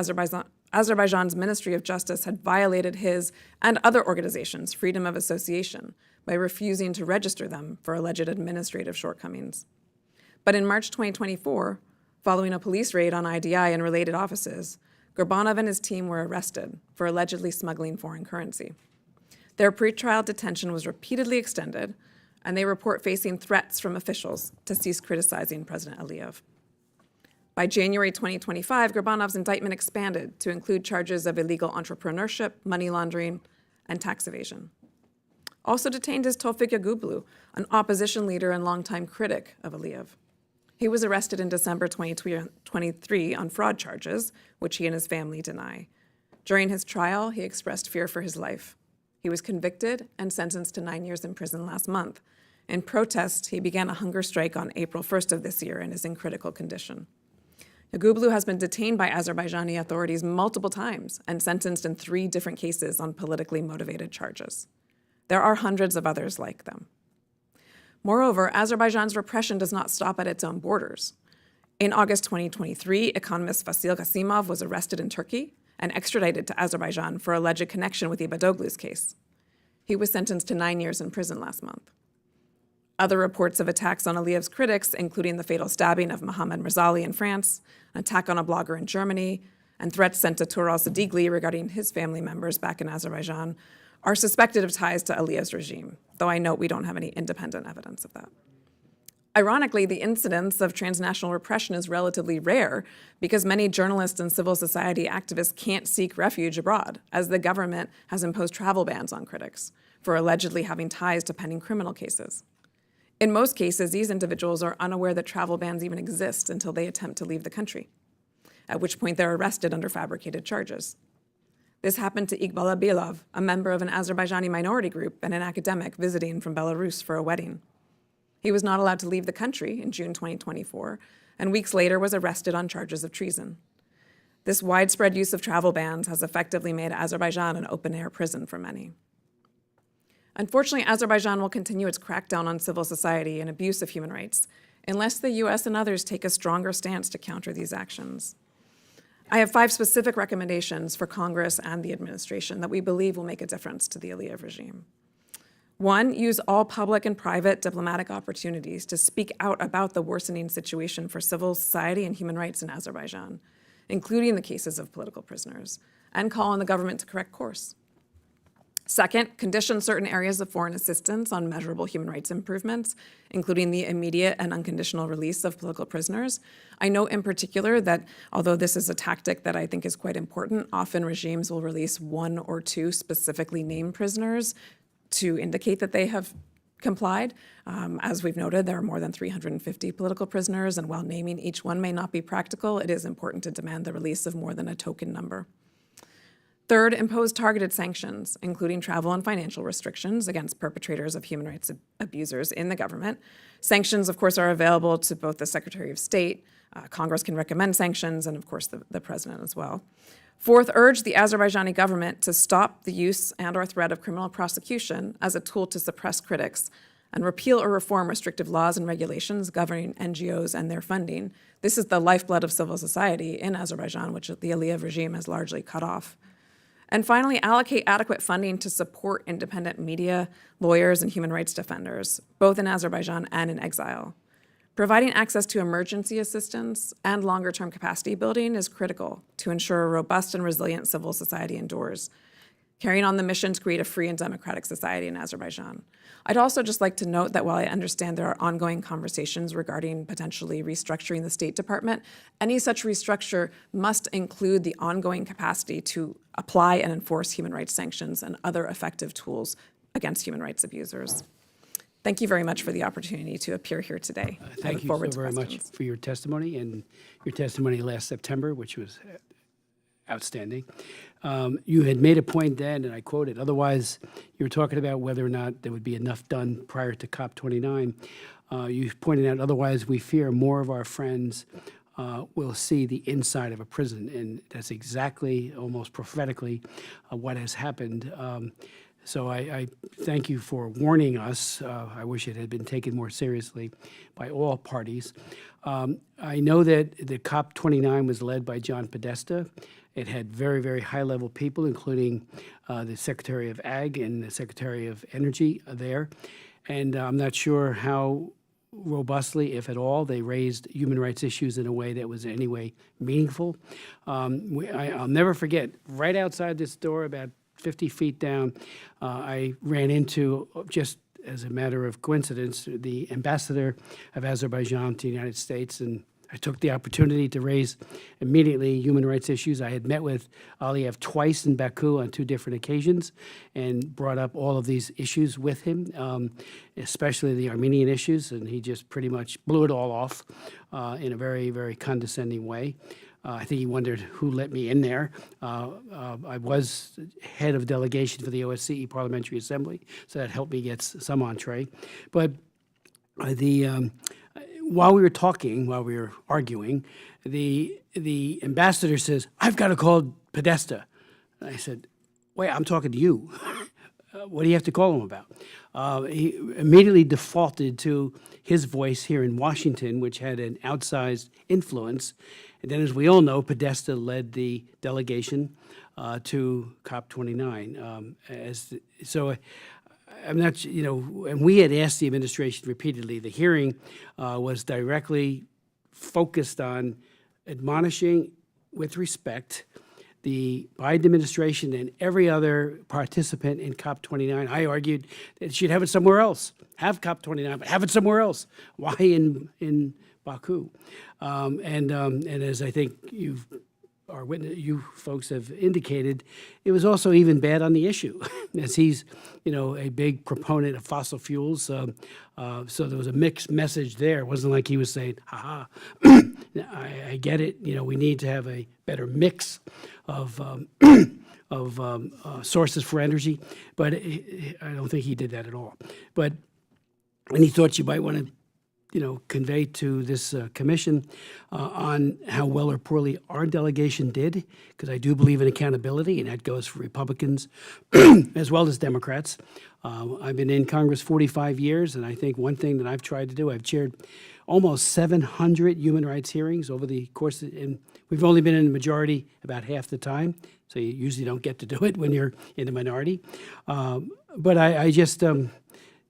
Azerbaijan's Ministry of Justice had violated his and other organizations' freedom of association by refusing to register them for alleged administrative shortcomings. But in March 2024, following a police raid on IDI and related offices, Gurbanov and his team were arrested for allegedly smuggling foreign currency. Their pretrial detention was repeatedly extended, and they report facing threats from officials to cease criticizing President Aliyev. By January 2025, Gurbanov's indictment expanded to include charges of illegal entrepreneurship, money laundering, and tax evasion. Also detained is Tevfik Yagublu, an opposition leader and longtime critic of Aliyev. He was arrested in December 2023 on fraud charges, which he and his family deny. During his trial, he expressed fear for his life. He was convicted and sentenced to 9 years in prison last month. In protest, he began a hunger strike on April 1st of this year and is in critical condition. Yagublu has been detained by Azerbaijani authorities multiple times and sentenced in 3 different cases on politically motivated charges. There are hundreds of others like them. Moreover, Azerbaijan's repression does not stop at its own borders. In August 2023, economist Vasil Qasimov was arrested in Turkey and extradited to Azerbaijan for alleged connection with Ibadoglu's case. He was sentenced to 9 years in prison last month. Other reports of attacks on Aliyev's critics, including the fatal stabbing of Mohammad Mirzali in France, an attack on a blogger in Germany, and threats sent to Tural Sadigli regarding his family members back in Azerbaijan, are suspected of ties to Aliyev's regime, though I note we don't have any independent evidence of that. Ironically, the incidence of transnational repression is relatively rare because many journalists and civil society activists can't seek refuge abroad, as the government has imposed travel bans on critics for allegedly having ties to pending criminal cases. In most cases, these individuals are unaware that travel bans even exist until they attempt to leave the country, at which point they're arrested under fabricated charges. This happened to Iqbal Abilov, a member of an Azerbaijani minority group and an academic visiting from Belarus for a wedding. He was not allowed to leave the country in June 2024, and weeks later was arrested on charges of treason. This widespread use of travel bans has effectively made Azerbaijan an open-air prison for many. Unfortunately, Azerbaijan will continue its crackdown on civil society and abuse of human rights unless the U.S. and others take a stronger stance to counter these actions. I have 5 specific recommendations for Congress and the administration that we believe will make a difference to the Aliyev regime. 1, use all public and private diplomatic opportunities to speak out about the worsening situation for civil society and human rights in Azerbaijan, including the cases of political prisoners, and call on the government to correct course. 2nd, condition certain areas of foreign assistance on measurable human rights improvements, including the immediate and unconditional release of political prisoners. I note in particular that although this is a tactic that I think is quite important, often regimes will release 1 or 2 specifically named prisoners to indicate that they have complied. As we've noted, there are more than 350 political prisoners, and while naming each one may not be practical, it is important to demand the release of more than a token number. 3rd, impose targeted sanctions, including travel and financial restrictions against perpetrators of human rights abusers in the government. Sanctions, of course, are available to both the Secretary of State, Congress can recommend sanctions, and of course the President as well. 4th, urge the Azerbaijani government to stop the use and or threat of criminal prosecution as a tool to suppress critics, and repeal or reform restrictive laws and regulations governing NGOs and their funding. This is the lifeblood of civil society in Azerbaijan, which the Aliyev regime has largely cut off. And finally, allocate adequate funding to support independent media, lawyers, and human rights defenders, both in Azerbaijan and in exile. Providing access to emergency assistance and longer-term capacity building is critical to ensure a robust and resilient civil society endures, carrying on the mission to create a free and democratic society in Azerbaijan. I'd also just like to note that while I understand there are ongoing conversations regarding potentially restructuring the State Department, any such restructure must include the ongoing capacity to apply and enforce human rights sanctions and other effective tools against human rights abusers. Thank you very much for the opportunity to appear here today. I Thank look you forward so to very much questions. for your testimony and your testimony last September, which was outstanding. You had made a point then, and I quoted, otherwise you were talking about whether or not there would be enough done prior to COP29. You pointed out, otherwise we fear more of our friends will see the inside of a prison, and that's exactly, almost prophetically, what has happened. So I thank you for warning us. I wish it had been taken more seriously by all parties. I know that the COP29 was led by John Podesta. It had very, very high-level people, including the Secretary of Ag and the Secretary of Energy there. And I'm not sure how robustly, if at all, they raised human rights issues in a way that was in any way meaningful. I'll never forget, right outside this door, about 50 feet down, I ran into, just as a matter of coincidence, the ambassador of Azerbaijan to the United States, and I took the opportunity to raise immediately human rights issues. I had met with Aliyev twice in Baku on 2 different occasions and brought up all of these issues with him, especially the Armenian issues, and he just pretty much blew it all off in a very, very condescending way. I think he wondered who let me in there. I was head of delegation for the OSCE Parliamentary Assembly, so that helped me get some entree. But while we were talking, while we were arguing, the ambassador says, "I've got to call Podesta." And I said, "Wait, I'm talking to you. What do you have to call him about?" He immediately defaulted to his voice here in Washington, which had an outsized influence. And then, as we all know, Podesta led the delegation to COP29. I'm not, and we had asked the administration repeatedly. The hearing was directly focused on admonishing, with respect, the Biden administration and every other participant in COP29. I argued that it should have it somewhere else. Have COP29, but have it somewhere else. Why in Baku? And as I think you folks have indicated, it was also even bad on the issue, as he's, a big proponent of fossil fuels. So there was a mixed message there. It wasn't like he was saying, "Ha ha, I get it. We need to have a better mix of sources for energy." But I don't think he did that at all. And he thought you might want to convey to this commission on how well or poorly our delegation did, because I do believe in accountability, and that goes for Republicans as well as Democrats. I've been in Congress 45 years, and I think one thing that I've tried to do, I've chaired almost 700 human rights hearings over the course, and we've only been in the majority about half the time, so you usually don't get to do it when you're in the minority. But I just...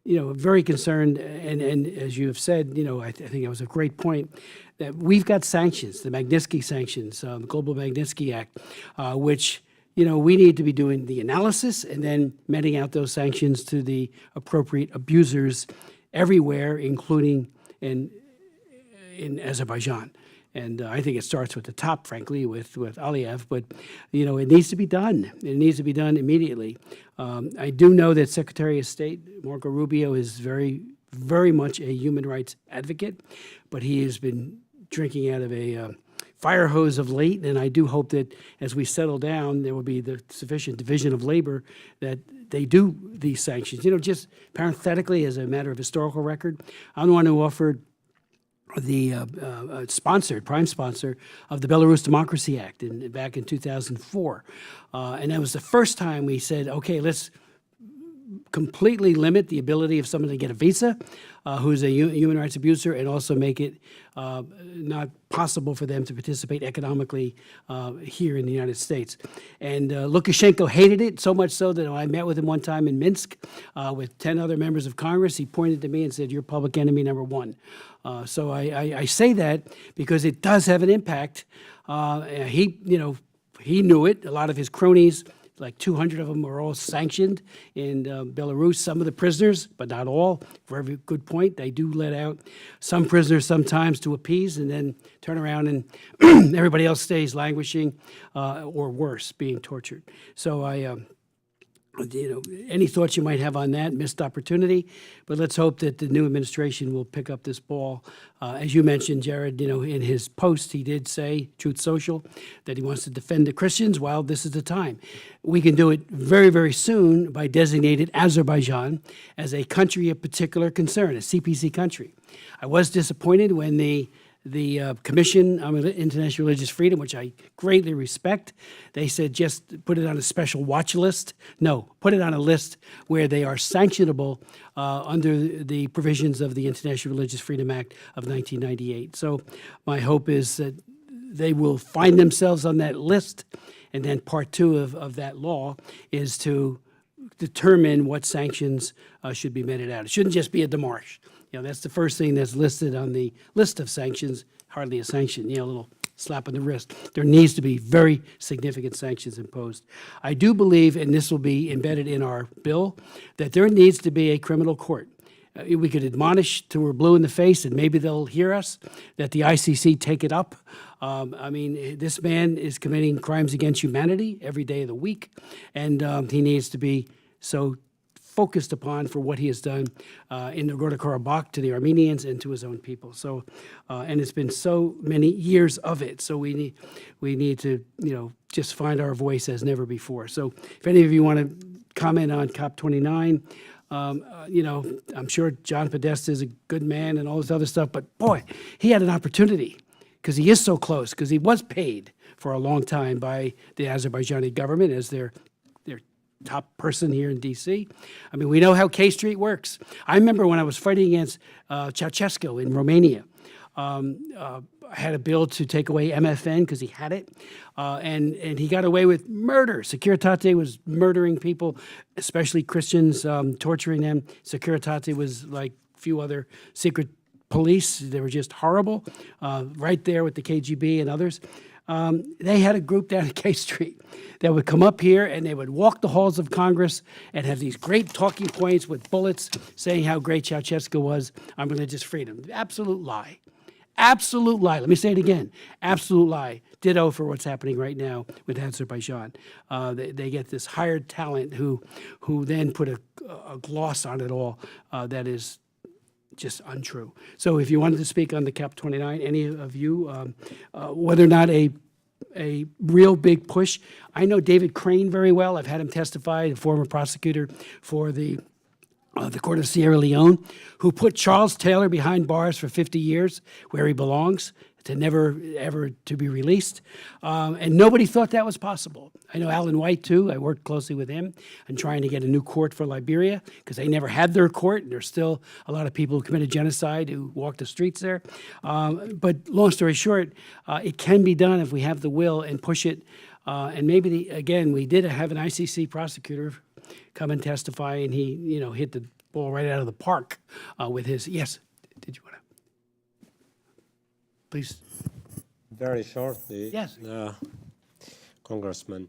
very concerned, and as you have said, I think it was a great point, that we've got sanctions, the Magnitsky sanctions, the Global Magnitsky Act, which, we need to be doing the analysis and then meting out those sanctions to the appropriate abusers everywhere, including in Azerbaijan. And I think it starts with the top, frankly, with Aliyev, but, it needs to be done. It needs to be done immediately. I do know that Secretary of State Marco Rubio is very, very much a human rights advocate, but he has been drinking out of a fire hose of late, and I do hope that as we settle down, there will be the sufficient division of labor that they do these sanctions. Just parenthetically, as a matter of historical record, I'm the one who offered the prime sponsor of the Belarus Democracy Act back in 2004. And that was the first time we said, okay, let's completely limit the ability of someone to get a visa who's a human rights abuser, and also make it not possible for them to participate economically here in the United States. And Lukashenko hated it, so much so that when I met with him one time in Minsk with 10 other members of Congress, he pointed to me and said, "You're public enemy number one." So I say that because it does have an impact. He knew it. A lot of his cronies, like 200 of them, were all sanctioned in Belarus. Some of the prisoners, but not all. Very good point. They do let out some prisoners sometimes to appease, and then turn around and everybody else stays languishing, or worse, being tortured. So any thoughts you might have on that missed opportunity, but let's hope that the new administration will pick up this ball. As you mentioned, Jared, in his post, he did say, Truth Social, that he wants to defend the Christians. Well, this is the time. We can do it very, very soon by designating Azerbaijan as a country of particular concern, a CPC country. I was disappointed when the Commission on International Religious Freedom, which I greatly respect, they said just put it on a special watch list. No, put it on a list where they are sanctionable under the provisions of the International Religious Freedom Act of 1998. So my hope is that they will find themselves on that list, and then part two of that law is to determine what sanctions should be meted out. It shouldn't just be a démarche. That's the first thing that's listed on the list of sanctions, hardly a sanction, a little slap on the wrist. There needs to be very significant sanctions imposed. I do believe, and this will be embedded in our bill, that there needs to be a criminal court. We could admonish till we're blue in the face, and maybe they'll hear us, that the ICC take it up. This man is committing crimes against humanity every day of the week, and he needs to be so focused upon for what he has done in Nagorno-Karabakh to the Armenians and to his own people. So, and it's been so many years of it. So we need to, just find our voice as never before. So if any of you want to comment on COP29, I'm sure John Podesta is a good man and all this other stuff, but boy, he had an opportunity because he is so close, because he was paid for a long time by the Azerbaijani government as their top person here in D.C. We know how K Street works. I remember when I was fighting against Ceausescu in Romania. I had a bill to take away MFN because he had it, and he got away with murder. Securitate was murdering people, especially Christians, torturing them. Securitate was like a few other secret police. They were just horrible, right there with the KGB and others. They had a group down at K Street that would come up here and they would walk the halls of Congress and have these great talking points with bullets saying how great Ceausescu was on religious freedom. Absolute lie. Absolute lie. Let me say it again. Absolute lie. Ditto for what's happening right now with Azerbaijan. They get this hired talent who then put a gloss on it all that is just untrue. So if you wanted to speak on the COP29, any of you, whether or not a real big push. I know David Crane very well. I've had him testify, a former prosecutor for the Court of Sierra Leone, who put Charles Taylor behind bars for 50 years, where he belongs, to never, ever to be released. And nobody thought that was possible. I know Alan White, too. I worked closely with him on trying to get a new court for Liberia, because they never had their court, and there's still a lot of people who committed genocide who walk the streets there. But long story short, it can be done if we have the will and push it. And maybe, again, we did have an ICC prosecutor come and testify, and he, hit the ball right out of the park with his, yes, did you want to? Please. Very shortly, Yes. Congressman,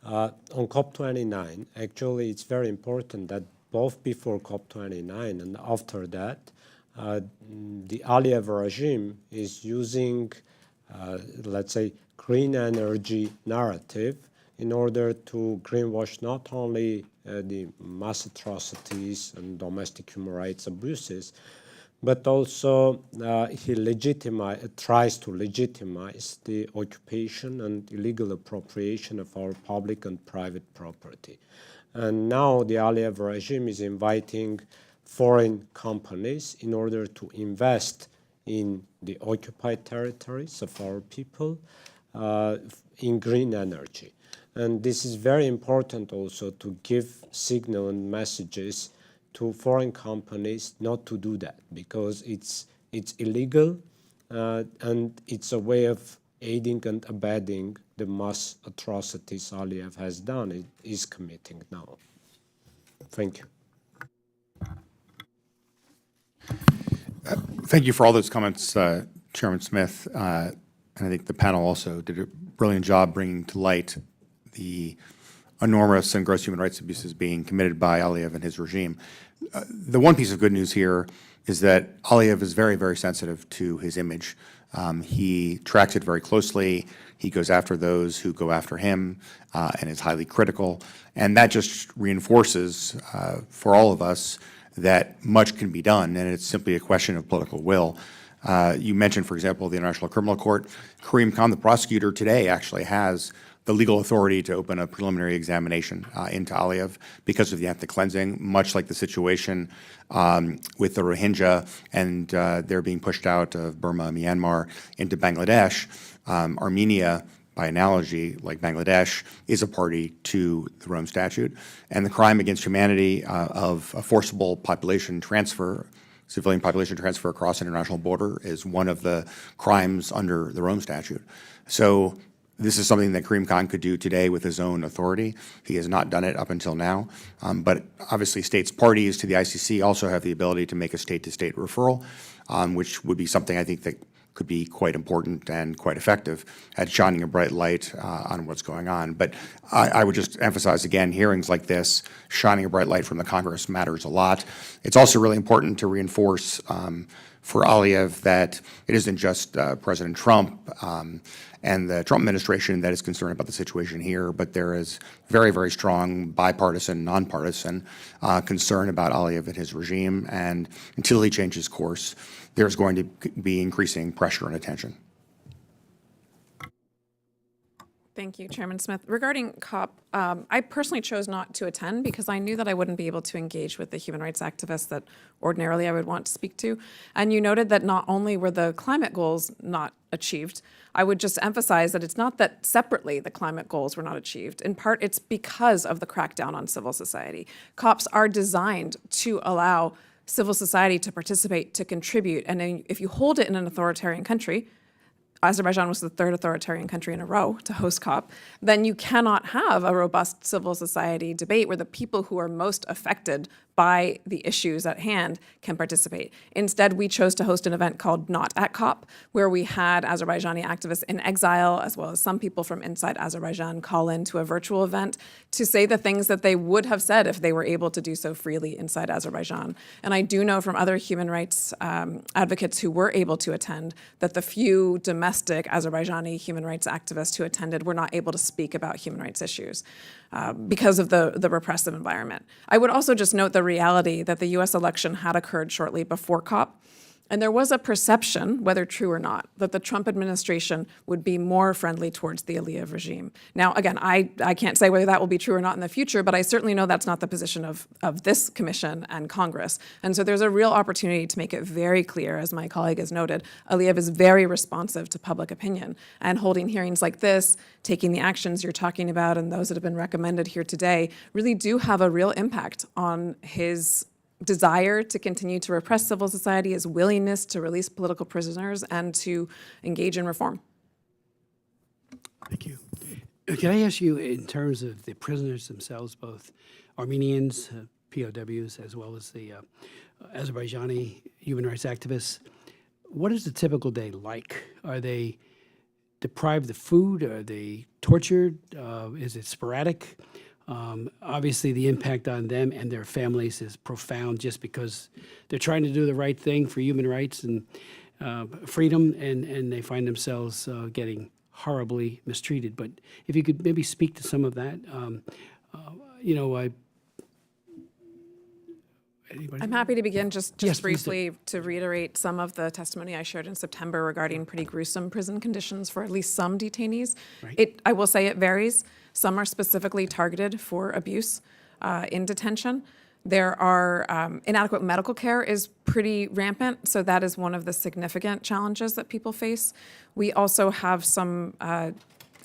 on COP29, actually it's very important that both before COP29 and after that, the Aliyev regime is using, let's say, green energy narrative in order to greenwash not only the mass atrocities and domestic human rights abuses, but also he tries to legitimize the occupation and illegal appropriation of our public and private property. And now the Aliyev regime is inviting foreign companies in order to invest in the occupied territories of our people in green energy. And this is very important also to give signal and messages to foreign companies not to do that, because it's illegal and it's a way of aiding and abetting the mass atrocities Aliyev has done, it is committing now. Thank you. Thank you for all those comments, Chairman Smith. And I think the panel also did a brilliant job bringing to light the enormous and gross human rights abuses being committed by Aliyev and his regime. The one piece of good news here is that Aliyev is very, very sensitive to his image. He tracks it very closely. He goes after those who go after him and is highly critical. And that just reinforces for all of us that much can be done, and it's simply a question of political will. You mentioned, for example, the International Criminal Court. Karim Khan, the prosecutor today, actually has the legal authority to open a preliminary examination into Aliyev because of the ethnic cleansing, much like the situation with the Rohingya and they're being pushed out of Burma, Myanmar, into Bangladesh. Armenia, by analogy, like Bangladesh, is a party to the Rome Statute. And the crime against humanity of a forcible population transfer, civilian population transfer across an international border, is one of the crimes under the Rome Statute. So this is something that Karim Khan could do today with his own authority. He has not done it up until now. But obviously states parties to the ICC also have the ability to make a state-to-state referral, which would be something I think that could be quite important and quite effective at shining a bright light on what's going on. But I would just emphasize again, hearings like this, shining a bright light from the Congress matters a lot. It's also really important to reinforce for Aliyev that it isn't just President Trump and the Trump administration that is concerned about the situation here, but there is very, very strong bipartisan, nonpartisan concern about Aliyev and his regime. And until he changes course, there's going to be increasing pressure and attention. Thank you, Chairman Smith. Regarding COP, I personally chose not to attend because I knew that I wouldn't be able to engage with the human rights activists that ordinarily I would want to speak to. And you noted that not only were the climate goals not achieved, I would just emphasize that it's not that separately the climate goals were not achieved. In part, it's because of the crackdown on civil society. COPs are designed to allow civil society to participate, to contribute. And then if you hold it in an authoritarian country, Azerbaijan was the third authoritarian country in a row to host COP, then you cannot have a robust civil society debate where the people who are most affected by the issues at hand can participate. Instead, we chose to host an event called Not at COP, where we had Azerbaijani activists in exile, as well as some people from inside Azerbaijan call into a virtual event to say the things that they would have said if they were able to do so freely inside Azerbaijan. And I do know from other human rights advocates who were able to attend that the few domestic Azerbaijani human rights activists who attended were not able to speak about human rights issues because of the repressive environment. I would also just note the reality that the US election had occurred shortly before COP. And there was a perception, whether true or not, that the Trump administration would be more friendly towards the Aliyev regime. Now, again, I can't say whether that will be true or not in the future, but I certainly know that's not the position of this commission and Congress. And so there's a real opportunity to make it very clear, as my colleague has noted, Aliyev is very responsive to public opinion. And holding hearings like this, taking the actions you're talking about and those that have been recommended here today, really do have a real impact on his desire to continue to repress civil society, his willingness to release political prisoners, and to engage in reform. Thank you. Can I ask you, in terms of the prisoners themselves, both Armenians, POWs, as well as the Azerbaijani human rights activists, what is the typical day like? Are they deprived of food? Are they tortured? Is it sporadic? Obviously, the impact on them and their families is profound just because they're trying to do the right thing for human rights and freedom, and they find themselves getting horribly mistreated. But if you could maybe speak to some of that, anybody? I'm happy to begin just Yes, please do. briefly to reiterate some of the testimony I shared in September regarding pretty gruesome prison conditions for at least some detainees. Right. I will say it varies. Some are specifically targeted for abuse in detention. There are inadequate medical care is pretty rampant, so that is one of the significant challenges that people face. We also have some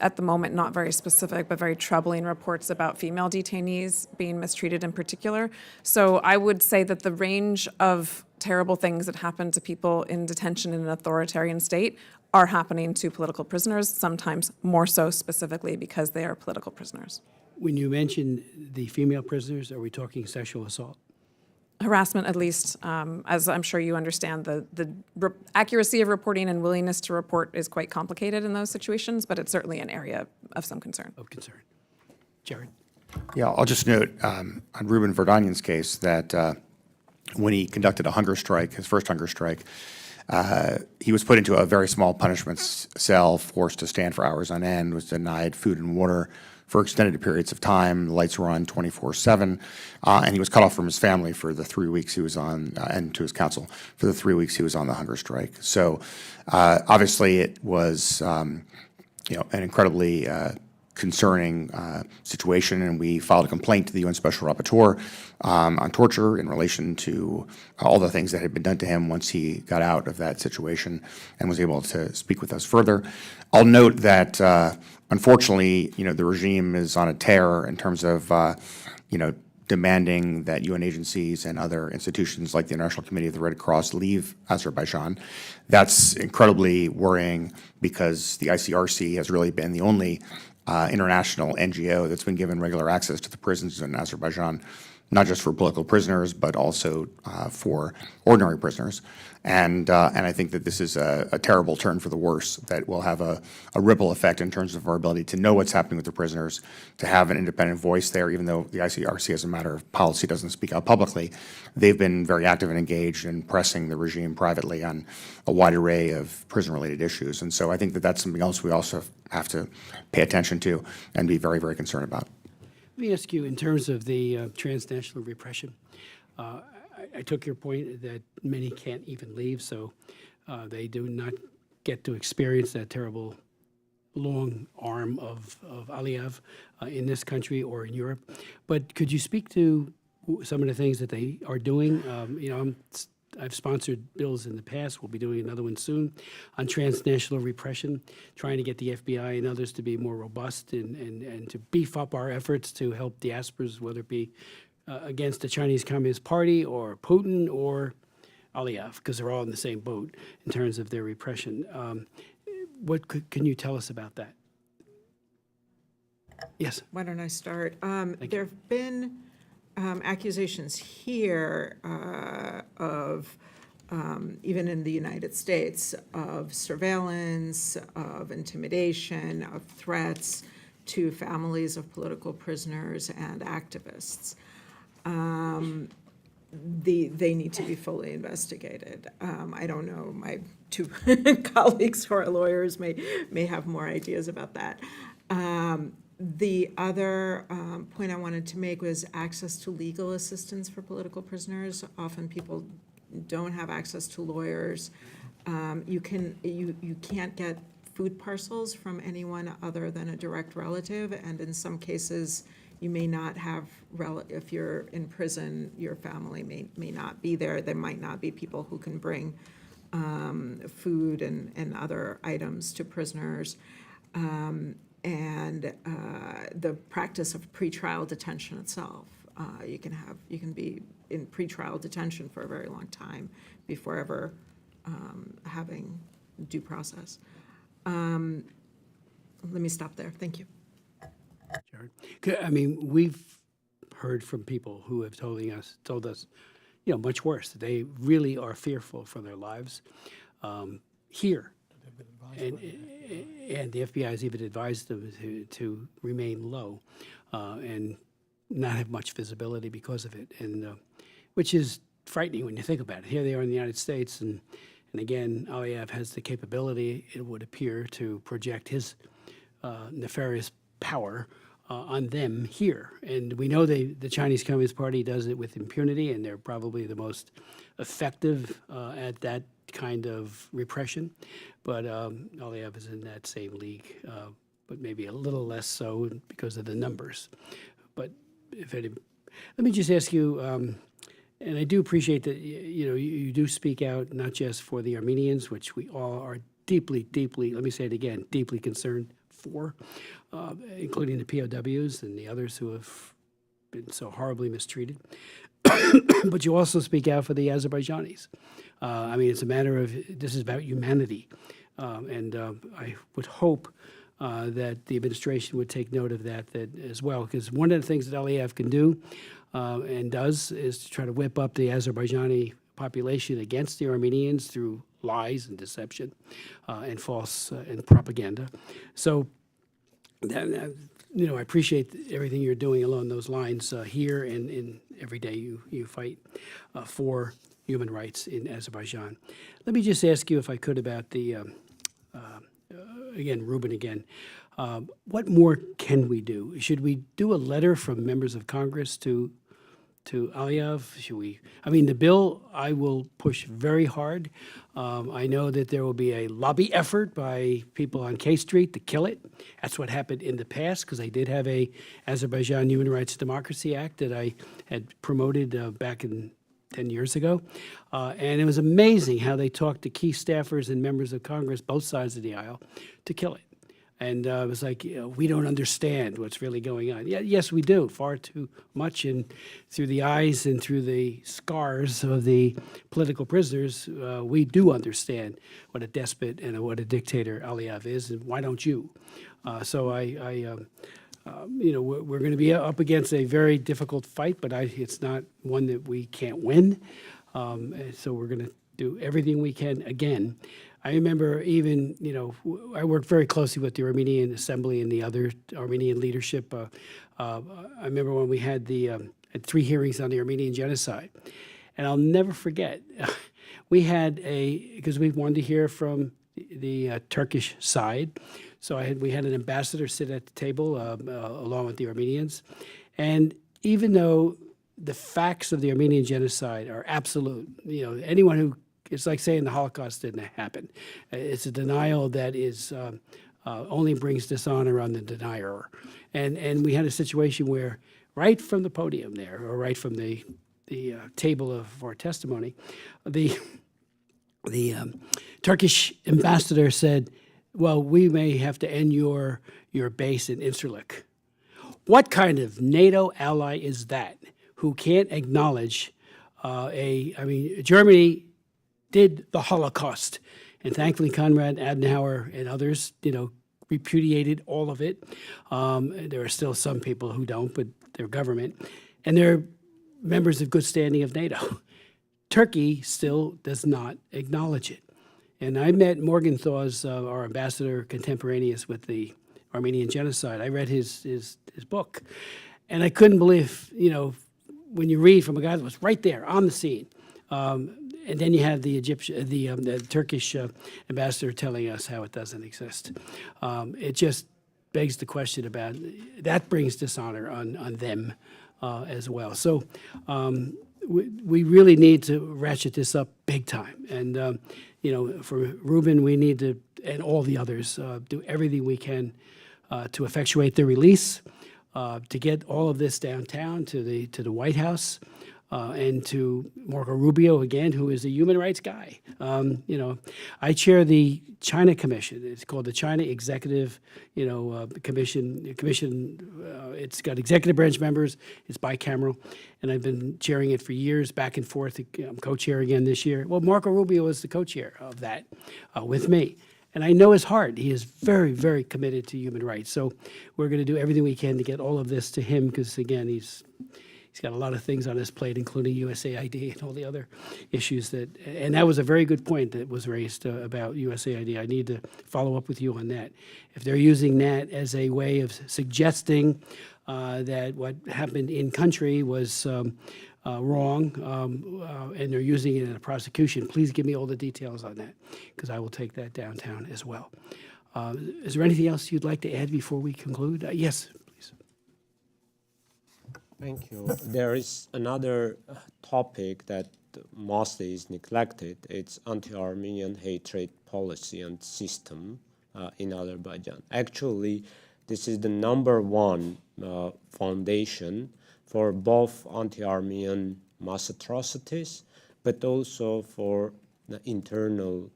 at the moment, not very specific, but very troubling reports about female detainees being mistreated in particular. So I would say that the range of terrible things that happen to people in detention in an authoritarian state are happening to political prisoners, sometimes more so specifically because they are political prisoners. When you mention the female prisoners, are we talking sexual assault? Harassment, at least, as I'm sure you understand, the accuracy of reporting and willingness to report is quite complicated in those situations, but it's certainly an area of some concern. Of concern. Jared? Yeah, I'll just note on Ruben Vardanyan's case that when he conducted a hunger strike, his first hunger strike, he was put into a very small punishment cell, forced to stand for hours on end, was denied food and water for extended periods of time. The lights were on 24/7, and he was cut off from his family for the 3 weeks he was on, and to his counsel for the 3 weeks he was on the hunger strike. So obviously it was, an incredibly concerning situation, and we filed a complaint to the UN Special Rapporteur on torture in relation to all the things that had been done to him once he got out of that situation and was able to speak with us further. I'll note that, unfortunately, the regime is on a tear in terms of, demanding that UN agencies and other institutions like the International Committee of the Red Cross leave Azerbaijan. That's incredibly worrying because the ICRC has really been the only international NGO that's been given regular access to the prisons in Azerbaijan, not just for political prisoners, but also for ordinary prisoners. And I think that this is a terrible turn for the worse that will have a ripple effect in terms of our ability to know what's happening with the prisoners, to have an independent voice there, even though the ICRC, as a matter of policy, doesn't speak out publicly. They've been very active and engaged in pressing the regime privately on a wide array of prison-related issues. And so I think that that's something else we also have to pay attention to and be very, very concerned about. Let me ask you, in terms of the transnational repression, I took your point that many can't even leave, so they do not get to experience that terrible long arm of Aliyev in this country or in Europe. But could you speak to some of the things that they are doing? I've sponsored bills in the past. We'll be doing another one soon on transnational repression, trying to get the FBI and others to be more robust and to beef up our efforts to help diasporas, whether it be against the Chinese Communist Party or Putin or Aliyev, because they're all in the same boat in terms of their repression. Can you tell us about that? Yes. Why don't I start? There have been accusations here of, even in the United States, of surveillance, of intimidation, of threats to families of political prisoners and activists. They need to be fully investigated. I don't know, my two colleagues who are lawyers may have more ideas about that. The other point I wanted to make was access to legal assistance for political prisoners. Often people don't have access to lawyers. You can't get food parcels from anyone other than a direct relative, and in some cases, you may not have, if you're in prison, your family may not be there. There might not be people who can bring food and other items to prisoners. And the practice of pretrial detention itself. You can be in pretrial detention for a very long time before ever having due process. Let me stop there. Thank you. Jared, I mean, we've heard from people who have told us, much worse. They really are fearful for their lives here. And the FBI has even advised them to remain low and not have much visibility because of it, and which is frightening when you think about it. Here they are in the United States, and again, Aliyev has the capability, it would appear, to project his nefarious power on them here. And we know the Chinese Communist Party does it with impunity, and they're probably the most effective at that kind of repression. But Aliyev is in that same league, but maybe a little less so because of the numbers. But let me just ask you, and I do appreciate that you do speak out not just for the Armenians, which we all are deeply, deeply, let me say it again, deeply concerned for, including the POWs and the others who have been so horribly mistreated. But you also speak out for the Azerbaijanis. I mean, it's a matter of, this is about humanity. And I would hope that the administration would take note of that as well, because one of the things that Aliyev can do and does is to try to whip up the Azerbaijani population against the Armenians through lies and deception and false and propaganda. So, I appreciate everything you're doing along those lines here and every day you fight for human rights in Azerbaijan. Let me just ask you, if I could, about the, again, Ruben again. What more can we do? Should we do a letter from members of Congress to Aliyev? Should we? I mean, the bill I will push very hard. I know that there will be a lobby effort by people on K Street to kill it. That's what happened in the past, because I did have a Azerbaijan Human Rights Democracy Act that I had promoted back in 10 years ago. And it was amazing how they talked to key staffers and members of Congress, both sides of the aisle, to kill it. And it was like, we don't understand what's really going on. Yeah, yes, we do, far too much. And through the eyes and through the scars of the political prisoners, we do understand what a despot and what a dictator Aliyev is, and why don't you? So we're going to be up against a very difficult fight, but it's not one that we can't win. So we're going to do everything we can again. I remember even, I worked very closely with the Armenian Assembly and the other Armenian leadership. I remember when we had had 3 hearings on the Armenian genocide. And I'll never forget, we had because we wanted to hear from the Turkish side. So we had an ambassador sit at the table along with the Armenians. And even though the facts of the Armenian genocide are absolute, anyone who, it's like saying the Holocaust didn't happen. It's a denial that is only brings dishonor on the denier. And we had a situation where right from the podium there, or right from the table of our testimony, the Turkish ambassador said, well, we may have to end your base in Incirlik. What kind of NATO ally is that who can't acknowledge Germany did the Holocaust, and thankfully Konrad Adenauer and others, repudiated all of it. There are still some people who don't, but their government, and they're members of good standing of NATO. Turkey still does not acknowledge it. And I met Morgenthau's, our ambassador contemporaneous with the Armenian genocide. I read his book, and I couldn't believe, when you read from a guy that was right there on the scene. And then you have the Turkish ambassador telling us how it doesn't exist. It just begs the question about, that brings dishonor on them as well. So we really need to ratchet this up big time. And, for Ruben, we need to, and all the others, do everything we can to effectuate the release, to get all of this downtown to the White House. And to Marco Rubio, again, who is a human rights guy. I chair the China Commission. It's called the China Executive, Commission. It's got executive branch members. It's bicameral, and I've been chairing it for years, back and forth. I'm co-chair again this year. Well, Marco Rubio is the co-chair of that with me. And I know his heart. He is very, very committed to human rights. So we're going to do everything we can to get all of this to him, because, again, he's got a lot of things on his plate, including USAID and all the other issues and that was a very good point that was raised about USAID. I need to follow up with you on that. If they're using that as a way of suggesting that what happened in country was wrong, and they're using it in a prosecution, please give me all the details on that, because I will take that downtown as well. Is there anything else you'd like to add before we conclude? Yes. Thank you. There is another topic that mostly is neglected. It's anti-Armenian hatred policy and system in Azerbaijan. Actually, this is the #1 foundation for both anti-Armenian mass atrocities, but also for the internal,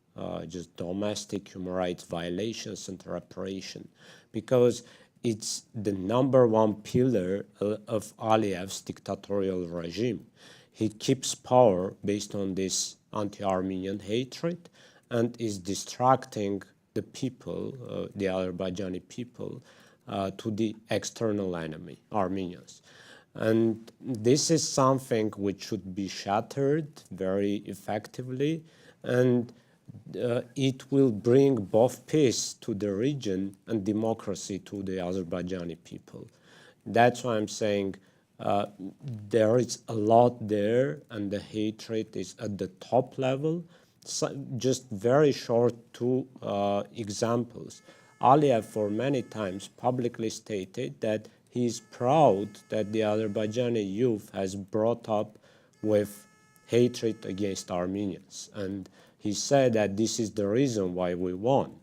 just domestic human rights violations and repression. because it's the #1 pillar of Aliyev's dictatorial regime. He keeps power based on this anti-Armenian hatred and is distracting the people, the Azerbaijani people, to the external enemy, Armenians. And this is something which should be shattered very effectively, and it will bring both peace to the region and democracy to the Azerbaijani people. That's why I'm saying there is a lot there, and the hatred is at the top level. So just very short two examples. Aliyev for many times publicly stated that he is proud that the Azerbaijani youth has brought up with hatred against Armenians. And he said that this is the reason why we won.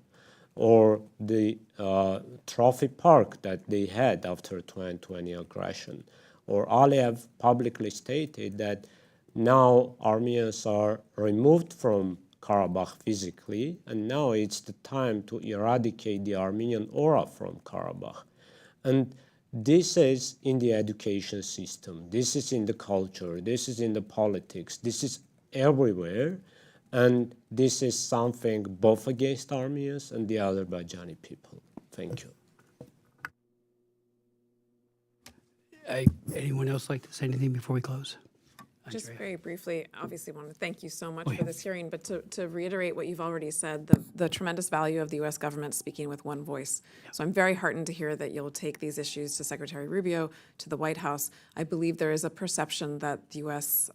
Or the trophy park that they had after 2020 aggression. Or Aliyev publicly stated that now Armenians are removed from Karabakh physically, and now it's the time to eradicate the Armenian aura from Karabakh. And this is in the education system, this is in the culture, this is in the politics, this is everywhere, and this is something both against Armenians and the Azerbaijani people. Thank you. Anyone else like to say anything before we close? Just Andrea? very briefly, obviously want to thank you so much for this hearing, but to reiterate what you've already said, the tremendous value of the U.S. government speaking with one voice. So I'm very heartened to hear that you'll take these issues to Secretary Rubio, to the White House. I believe there is a perception that the U.S.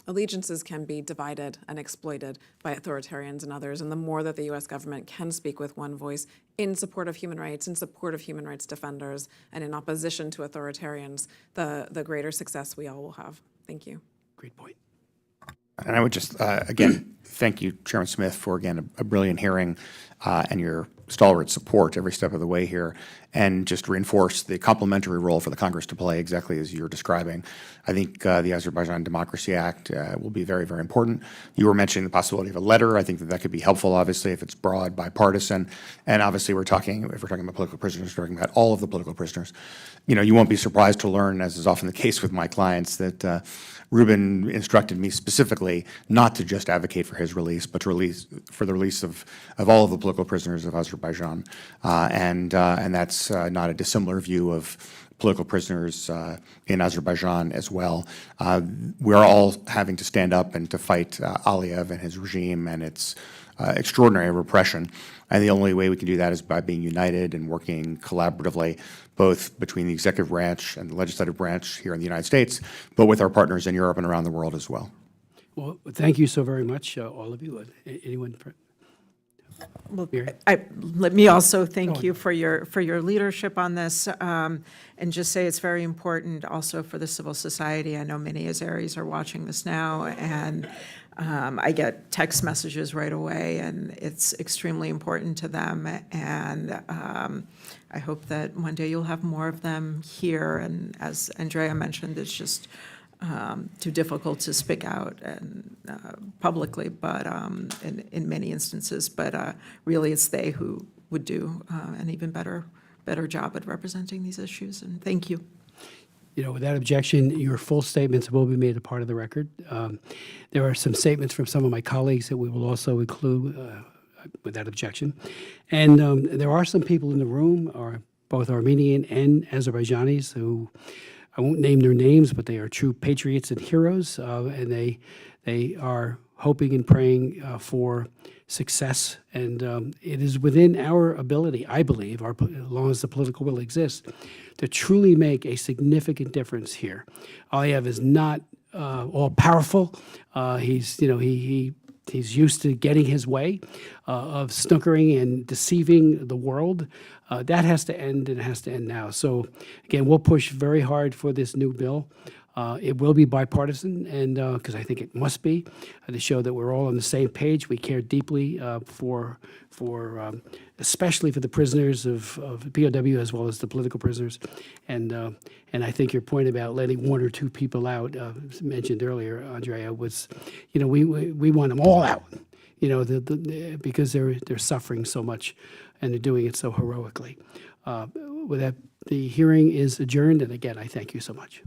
Allegiances can be divided and exploited by authoritarians and others, and the more that the U.S. government can speak with one voice in support of human rights, in support of human rights defenders, and in opposition to authoritarians, the greater success we all will have. Thank you. Great point. And I would just, again, thank you, Chairman Smith, for, again, a brilliant hearing and your stalwart support every step of the way here, and just reinforce the complementary role for the Congress to play exactly as you're describing. I think the Azerbaijan Democracy Act will be very, very important. You were mentioning the possibility of a letter. I think that could be helpful, obviously, if it's broad, bipartisan. And obviously, if we're talking about political prisoners, we're talking about all of the political prisoners. You know, you won't be surprised to learn, as is often the case with my clients, that Ruben instructed me specifically not to just advocate for his release, but to for the release of all of the political prisoners of Azerbaijan, and that's not a dissimilar view of political prisoners in Azerbaijan as well. We're all having to stand up and to fight Aliyev and his regime and its extraordinary repression. And the only way we can do that is by being united and working collaboratively, both between the executive branch and the legislative branch here in the United States, but with our partners in Europe and around the world as well. Well, thank you so very much, all of you. Anyone? Well, Mary? let me also thank you for your leadership on this, and just say it's very important also for the civil society. I know many Azeris are watching this now, and I get text messages right away, and it's extremely important to them. And I hope that one day you'll have more of them here. And as Andrea mentioned, it's just too difficult to speak out and publicly, but in many instances. But really, it's they who would do an even better job at representing these issues. And thank you. You know, without objection, your full statements will be made a part of the record. There are some statements from some of my colleagues that we will also include without objection. And there are some people in the room, both Armenian and Azerbaijanis, who I won't name their names, but they are true patriots and heroes, and they are hoping and praying for success. And it is within our ability, I believe, as long as the political will exists, to truly make a significant difference here. Aliyev is not all powerful. He's used to getting his way, of snookering and deceiving the world. That has to end, and it has to end now. So again, we'll push very hard for this new bill. It will be bipartisan, and because I think it must be, to show that we're all on the same page. We care deeply for especially for the prisoners of POW as well as the political prisoners, and I think your point about letting one or two people out, mentioned earlier, Andrea, was, we want them all out, because they're suffering so much, and they're doing it so heroically. With that, the hearing is adjourned, and again, I thank you so much.